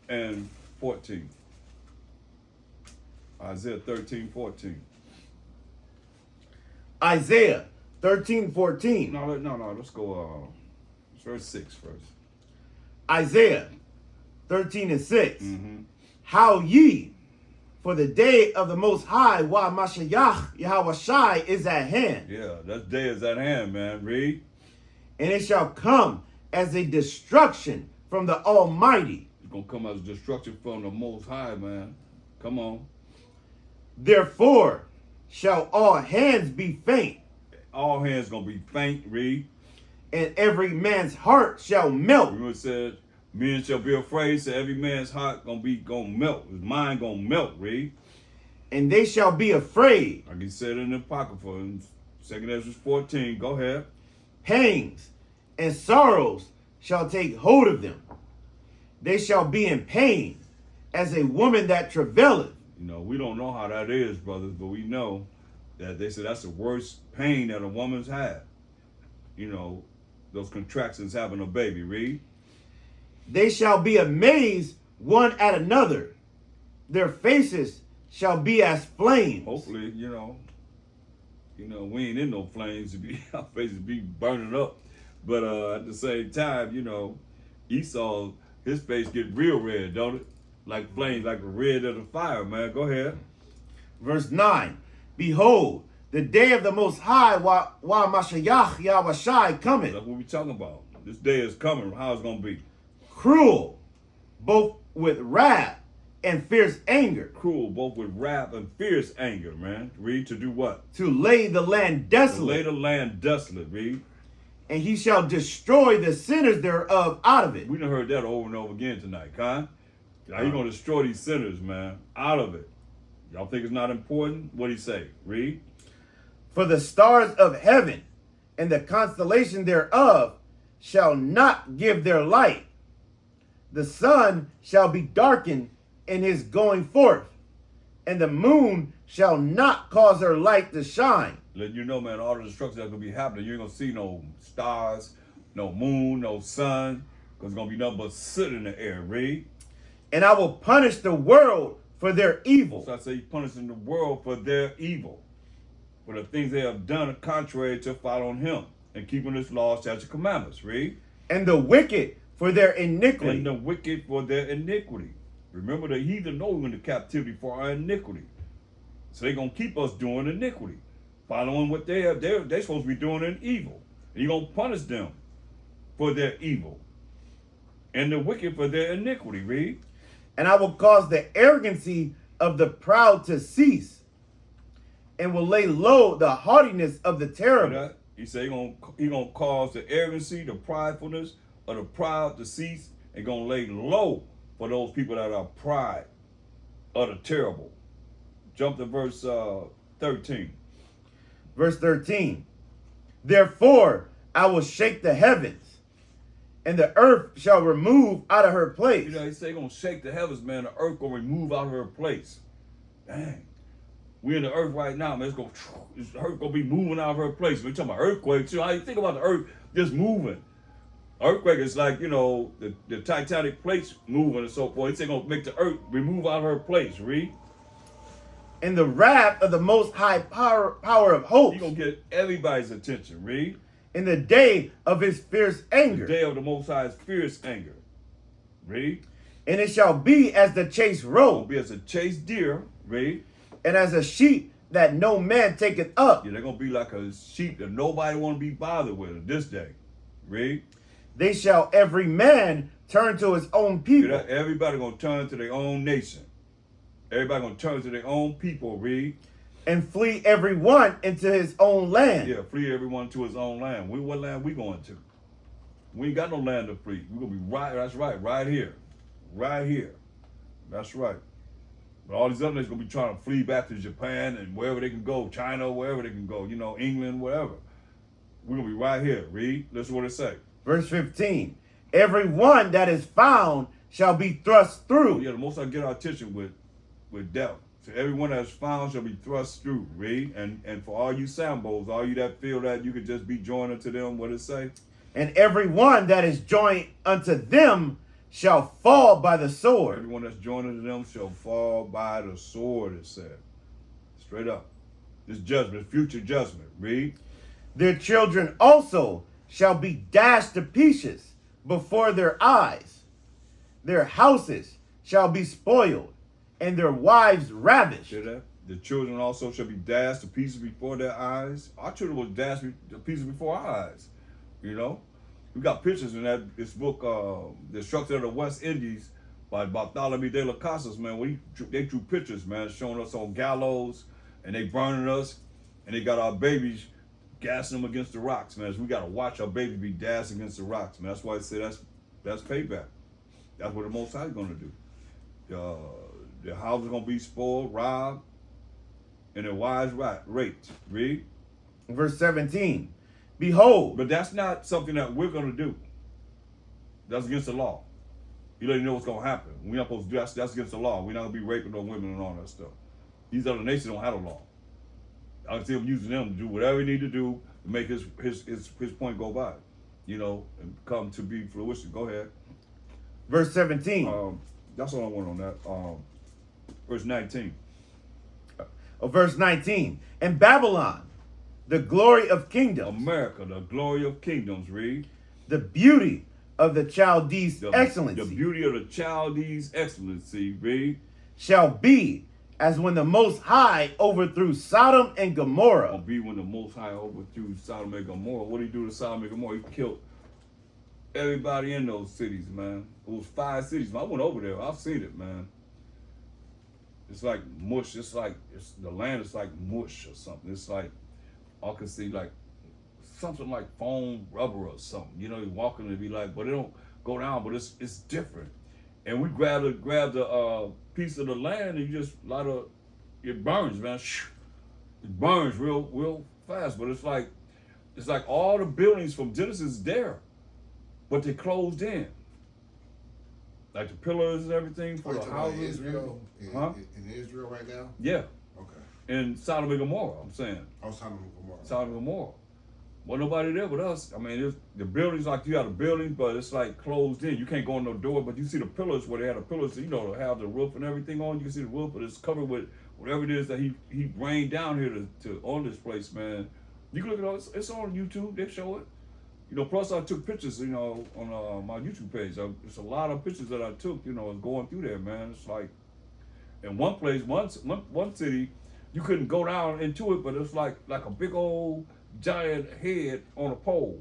and 14. Isaiah 13, 14. Isaiah 13, 14. No. Let's go verse 6 first. Isaiah 13 and 6. Mm-hmm. How ye, for the day of the Most High, while Mashiach Yahushai is at hand. Yeah, that day is at hand, man. Read. And it shall come as a destruction from the Almighty. It's gonna come as destruction from the Most High, man. Come on. Therefore shall all hands be faint, All hands gonna be faint. Read. and every man's heart shall melt. Remember it said, men shall be afraid, so every man's heart gonna melt. His mind gonna melt. Read. and they shall be afraid. Like he said in the Apocrypha in 2 Ezra 14. Go ahead. Pangs and sorrows shall take hold of them. They shall be in pain as a woman that travaileth. You know, we don't know how that is, brothers, but we know that they say that's the worst pain that a woman's had. You know, those contractions having a baby. Read. They shall be amazed one at another. Their faces shall be as flames. Hopefully, you know, we ain't in no flames to be our faces be burning up. But at the same time, you know, Esau, his face get real red, don't it? Like flames, like the red of the fire, man. Go ahead. Verse 9. Behold, the day of the Most High, while Mashiach Yahushai cometh, That's what we talking about. This day is coming. How it's gonna be? cruel, both with wrath and fierce anger, Cruel, both with wrath and fierce anger, man. Read, to do what? to lay the land To lay desolate, the land desolate. Read. and he shall destroy the sinners thereof out of it. We done heard that over and over again tonight, Con. How you gonna destroy these sinners, man? Out of it. Y'all think it's not important? What'd he say? Read. For the stars of heaven and the constellation thereof shall not give their light. The sun shall be darkened in his going forth, and the moon shall not cause her light to shine. Letting you know, man, all the destruction that's gonna be happening, you ain't gonna see no stars, no moon, no sun, because it's gonna be nothing but soot in the air. Read. And I will punish the world for their evil. So I say he's punishing the world for their evil, for the things they have done contrary to following him and keeping his laws, statutes, and commandments. Read. And the wicked for their iniquity. And the wicked for their iniquity. Remember, the heathen know we're in the captivity for our iniquity. So they're going to keep us doing iniquity, following what they're supposed to be doing in evil. And you're going to punish them for their evil. And the wicked for their iniquity. Read. And I will cause the arrogancy of the proud to cease, and will lay low the haughtiness of the terrible. He said he gonna cause the arrogancy, the pridefulness of the proud to cease, and gonna lay low for those people that are pride of the terrible. Jump to verse 13. Verse 13. Therefore I will shake the heavens, and the earth shall remove out of her place. You know, he said he gonna shake the heavens, man. The earth gonna remove out of her place. Dang. We in the earth right now, man. The earth gonna be moving out of her place. We're talking about earthquakes. You know, how you think about the earth just moving. Earthquake is like, you know, the tectonic plates moving and so forth. He said gonna make the earth remove out of her place. Read. And the wrath of the Most High power of hope. He gonna get everybody's attention. Read. In the day of his fierce anger. The day of the Most High's fierce anger. Read. And it shall be as the chased roe, Gonna be as a chased deer. Read. and as a sheep that no man taketh up. Yeah, they're gonna be like a sheep that nobody wanna be bothered with this day. Read. They shall every man turn to his own people. Everybody gonna turn to their own nation. Everybody gonna turn to their own people. Read. And flee every one into his own land. Yeah, flee everyone to his own land. What land we going to? We ain't got no land to flee. We're gonna be right. That's right. Right here. Right here. That's right. But all these other nations gonna be trying to flee back to Japan and wherever they can go, China, wherever they can go. You know, England, wherever. We're gonna be right here. Read. Listen what it say. Verse 15. Every one that is found shall be thrust through. Yeah, the most I get our attention with death. So everyone that is found shall be thrust through. Read. And for all you sambos, all you that feel that you could just be joined unto them, what it say? And every one that is joined unto them shall fall by the sword. Everyone that's joined unto them shall fall by the sword, it said. Straight up. This judgment, future judgment. Read. Their children also shall be dashed to pieces before their eyes. Their houses shall be spoiled, and their wives ravished. See that? The children also shall be dashed to pieces before their eyes. Our children was dashed to pieces before our eyes. You know? We got pictures in this book, The Destruction of the West Indies by Bartholomew de las Casas, man, where they drew pictures, man, showing us on gallows, and they burning us, and they got our babies gassing them against the rocks, man. So we got to watch our babies be dashed against the rocks, man. That's why I say that's payback. That's what the Most High is going to do. The house is going to be spoiled, robbed, and a wise rate. Read. Verse 17. Behold, But that's not something that we're going to do. That's against the law. You let you know what's going to happen. We're not supposed to do that. That's against the law. We're not going to be raping no women and all that stuff. These other nations don't have a law. I can see him using them to do whatever he need to do to make his point go by, you know, and come to be fruition. Go ahead. verse 17. That's all I want on that. Verse 19. Verse 19. And Babylon, the glory of kingdoms, America, the glory of kingdoms. Read. the beauty of the Chaldees' The excellency, beauty of the Chaldees' excellency. Read. shall be as when the Most High overthrew Sodom and Gomorrah. Gonna be when the Most High overthrew Sodom and Gomorrah. What did he do to Sodom and Gomorrah? He killed everybody in those cities, man. It was 5 cities. I went over there. I've seen it, man. It's like mush. The land is like mush or something. It's like I can see like something like foam rubber or something. You know, you walking and be like, but it don't go down. But it's different. And we grabbed a piece of the land and you just it burns, man. It burns real fast. But it's like all the buildings from Genesis is there, but they closed in. Like the pillars and everything for the houses. Israel? Huh? In Israel right now? Yeah. Okay. In Sodom and Gomorrah, I'm saying. Oh, Sodom and Gomorrah. Sodom and Gomorrah. Well, nobody there but us. I mean, the buildings, like you have a building, but it's like closed in. You can't go in no door, but you see the pillars where they had the pillars, you know, to have the roof and everything on. You can see the roof, but it's covered with whatever it is that he rained down here to on this place, man. You can look at it, it's on YouTube, they show it. You know, plus I took pictures, you know, on my YouTube page. It's a lot of pictures that I took, you know, going through there, man. It's like, in one place, one city, you couldn't go down into it, but it's like a big old giant head on a pole.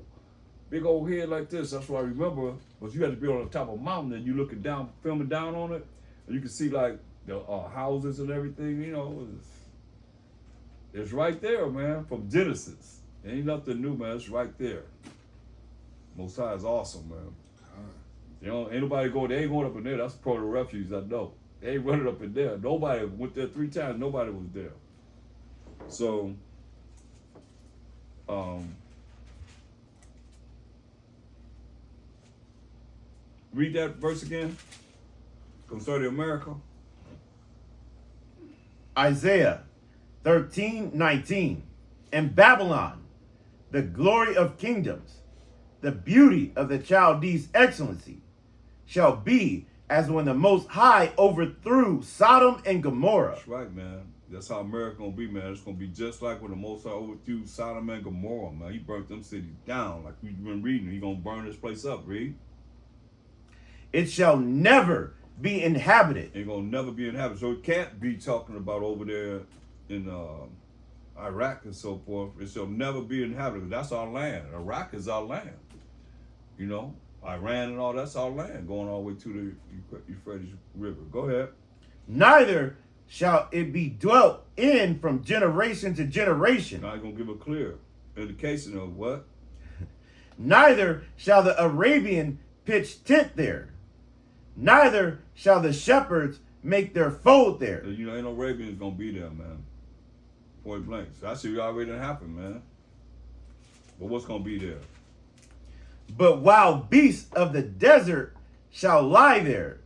Big old head like this. That's what I remember, was you had to be on the top of a mountain and you looking down, filming down on it, and you can see like the houses and everything, you know. It's right there, man, from Genesis. Ain't nothing new, man. It's right there. Most High is awesome, man. You know, ain't nobody they ain't going up in there. That's part of the refuge, I know. They ain't running up in there. Nobody went there 3 times. Nobody was there. So, read that verse again concerning America. Isaiah 13:19. And Babylon, the glory of kingdoms, the beauty of the Chaldees' excellency, shall be as when the Most High overthrew Sodom and Gomorrah. That's right, man. That's how America gonna be, man. It's gonna be just like when the Most High overthrew Sodom and Gomorrah, man. He burnt them cities down, like we've been reading. He gonna burn this place up, read. It shall never be inhabited. Ain't gonna never be inhabited. So it can't be talking about over there in Iraq and so forth. It shall never be inhabited. That's our land. Iraq is our land. You know, Iran and all that's our land, going all the way to the Euphrates River. Go ahead. Neither shall it be dwelt in from generation to generation. Now I'm gonna give a clear indication of what? Neither shall the Arabian pitch tent there. Neither shall the shepherds make their fold there. You know, ain't no Arabians gonna be there, man. Point blank. So that shit already done happened, man. But what's gonna be there? But wild beasts of the desert shall lie there,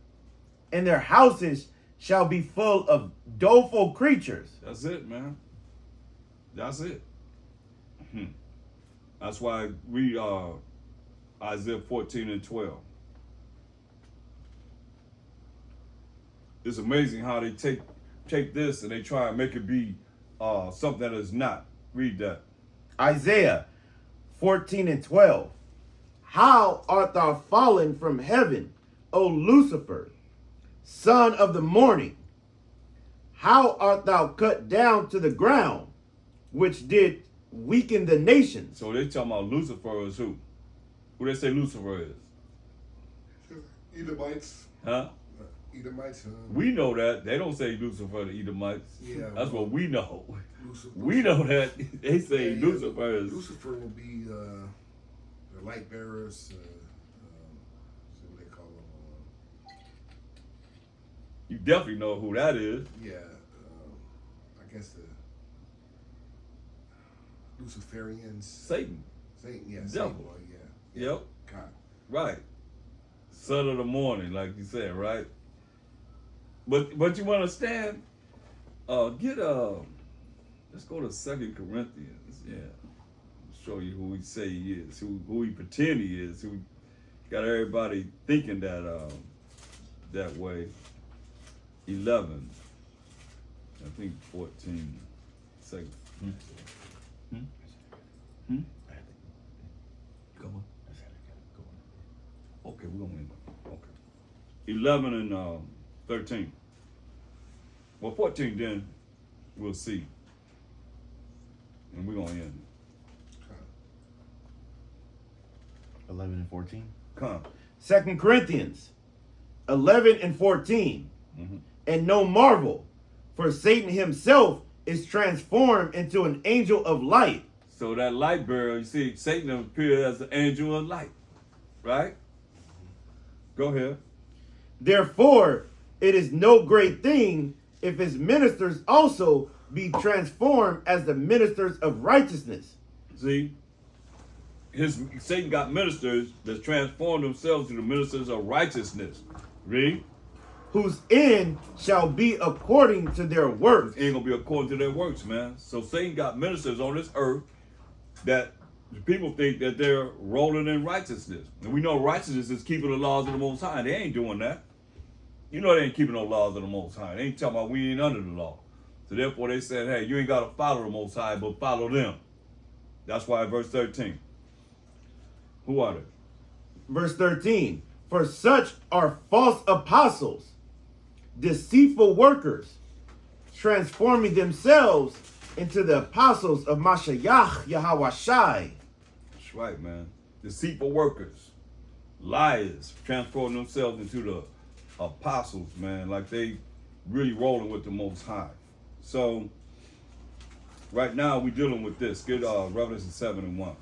and their houses shall be full of doleful creatures. That's it, man. That's it. That's why we Isaiah 14:12. It's amazing how they take this and they try and make it be something that is not. Read that. Isaiah 14:12. How art thou fallen from heaven, O Lucifer, son of the morning? How art thou cut down to the ground, which did weaken the nations? So they talking about Lucifer is who? Who they say Lucifer is? Edomites. Huh? Edomites. We know that. They don't say Lucifer to Edomites. Yeah. That's what we know. Lucifer. We know that. They say Yeah, Lucifer is. Lucifer will be the light bearers. What they call them? You definitely know who that is. Yeah. I guess Luciferians. Satan. Satan, yeah. Devil. Satan, boy, yeah. Yep. God. Right. Son of the morning, like you said, right? But you understand? Let's go to 2 Corinthians. Yeah. Show you who he say he is, who he pretend he is, who got everybody thinking that way. 11. I think 14. Second. Come on. Okay, we're gonna end. Okay. 11 and 13. Well, 14 then we'll see. And we're gonna end. 11 and 14. Come. 2 Corinthians 11 and 14. Mm-hmm. And no marvel, for Satan himself is transformed into an angel of light. So that light bearer, you see, Satan appeared as the angel of light. Right? Go ahead. Therefore, it is no great thing if his ministers also be transformed as the ministers of righteousness. See? Satan got ministers that transform themselves to the ministers of righteousness. Read. Whose end shall be according to their works. It ain't gonna be according to their works, man. So Satan got ministers on this earth that the people think that they're rolling in righteousness. And we know righteousness is keeping the laws of the Most High. They ain't doing that. You know they ain't keeping no laws of the Most High. They ain't talking about we ain't under the law. So therefore they said, hey, you ain't got to follow the Most High, but follow them. That's why verse 13. Who are they? Verse 13. For such are false apostles, deceitful workers, transforming themselves into the apostles of Mashiach Yahawashai. That's right, man. Deceitful workers, liars, transform themselves into the apostles, man. Like they really rolling with the Most High. So right now we dealing with this. Get Revelation 7 and 1.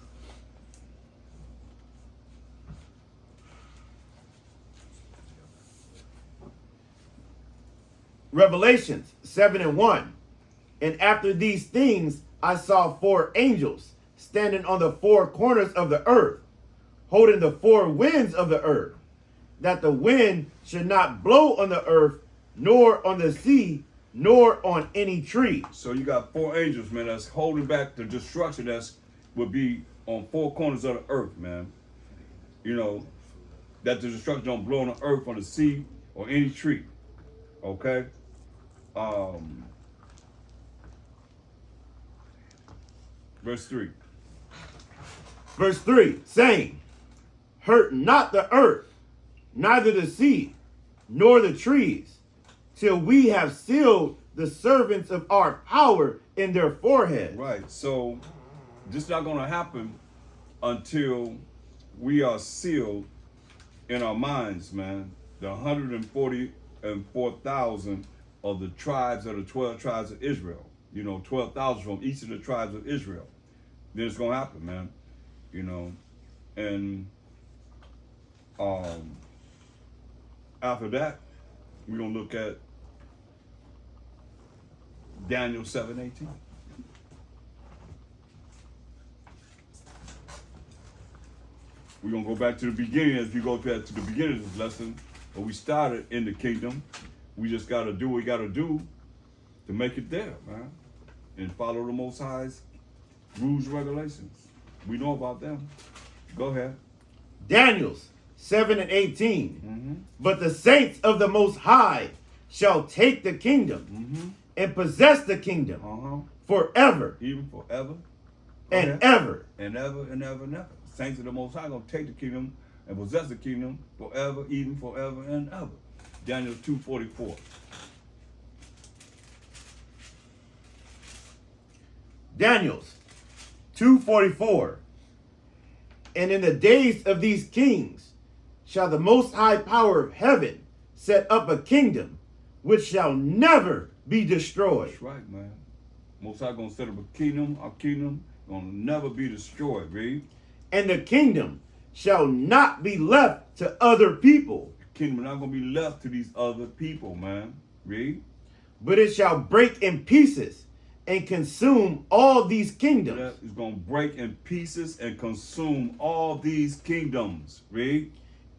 Revelations 7 and 1. And after these things I saw 4 angels standing on the 4 corners of the earth, holding the 4 winds of the earth, that the wind should not blow on the earth, nor on the sea, nor on any tree. So you got 4 angels, man, that's holding back the destruction that's would be on 4 corners of the earth, man. You know, that the destruction don't blow on the earth, on the sea, or any tree. Okay? Verse 3. Verse 3, saying, hurt not the earth, neither the sea, nor the trees, till we have sealed the servants of our power in their forehead. Right. So this is not going to happen until we are sealed in our minds, man. The 144,000 of the tribes of the 12 tribes of Israel. You know, 12,000 from each of the tribes of Israel. Then it's going to happen, man. You know, and after that, we're going to look at Daniel 7:18. We're going to go back to the beginning. As we go to the beginning of this lesson, where we started in the kingdom, we just got to do what we got to do to make it there, man. And follow the Most High's rules and regulations. We know about them. Go ahead. Daniel's 7 and 18. But the saints of the Most High shall take the kingdom and possess the kingdom forever. Even forever. And ever. And ever and ever and ever. Saints of the Most High going to take the kingdom and possess the kingdom forever, even forever and ever. Daniel 2:44. Daniel's 2:44. And in the days of these kings shall the Most High power of heaven set up a kingdom which shall never be destroyed. That's right, man. Most High going to set up a kingdom. Our kingdom going to never be destroyed, read. And the kingdom shall not be left to other people. The kingdom is not going to be left to these other people, man. Read. But it shall break in pieces and consume all these kingdoms. That is going to break in pieces and consume all these kingdoms. Read.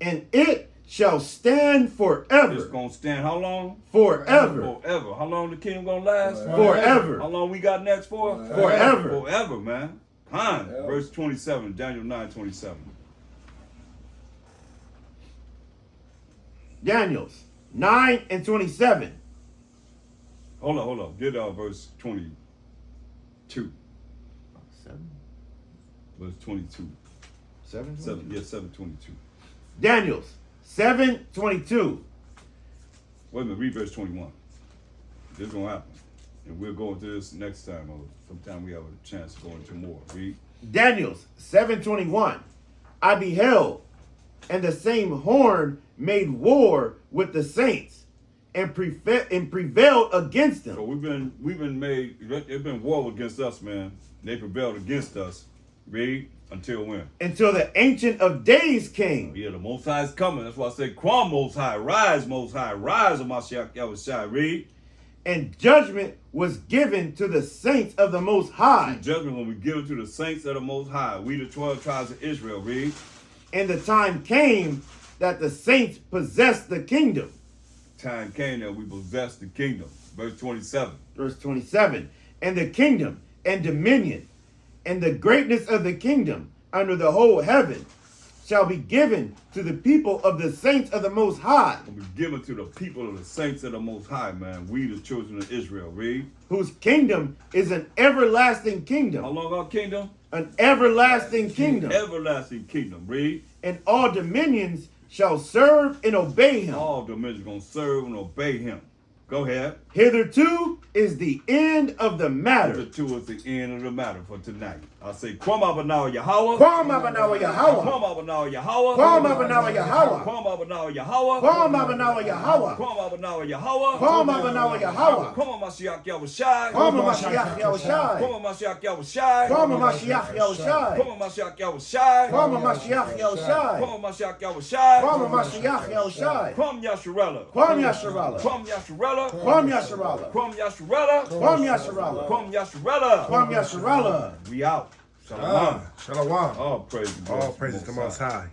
And it shall stand forever. It's going to stand how long? Forever. Forever. How long the kingdom going to last? Forever. How long we got next for? Forever. Forever, man. Fine. Forever. Verse 27, Daniel 9:27. Daniel's 9:27. Hold up. Get verse 22. 7. Verse 22. 7. 7:22. Daniel's 7:22. Wait a minute, read verse 21. This is going to happen. And we'll go into this next time, or sometime we have a chance to go into more. Read. Daniel's 7:21. I beheld, and the same horn made war with the saints, and prevailed against So them. we've been made, it's been war against us, man. They prevailed against us. Read. Until when? Until the Ancient of Days came. Yeah, the Most High is coming. That's why I said, Kwam Most High, rise, O Mashiach Yahushua. Read. And judgment was given to the saints of the Most High. Judgment will be given to the saints of the Most High. We the 12 tribes of Israel. Read. And the time came that the saints possessed the kingdom. Time came that we possessed the kingdom. Verse 27. Verse 27. And the kingdom and dominion and the greatness of the kingdom under the whole heaven shall be given to the people of the saints of the Most High, Will be given to the people of the saints of the Most High, man. We the children of Israel. Read. whose kingdom is an everlasting How kingdom. long our kingdom? An everlasting kingdom. Everlasting kingdom. Read. And all dominions shall serve and obey him. All dominions going to serve and obey him. Go ahead. Hitherto is the end of the matter. Number 2 is the end of the matter for tonight. I say, Kwam Abanaw Yahweh. Kwam Abanaw Yahweh. Kwam Abanaw Yahweh. Kwam Abanaw Yahweh. Kwam Abanaw Yahweh. Kwam Abanaw Yahweh. Kwam Abanaw Yahweh. Kwam Abanaw Yahweh. Kwam Mashiach Yahushua. Kwam Mashiach Yahushua. Kwam Mashiach Yahushua. Kwam Mashiach Yahushua. Kwam Mashiach Yahushua. Kwam Mashiach Yahushua. Kwam Mashiach Yahushua. Kwam Mashiach Yahushua. Kwam Yasharella. Kwam Yasharala. Kwam Yasharella. Kwam Yasharala. Kwam Yasharella. Kwam Yasharala. Kwam Yasharella. Kwam Yasharala. We out. Shalom. Shalom. All praise. All praises to the Most High.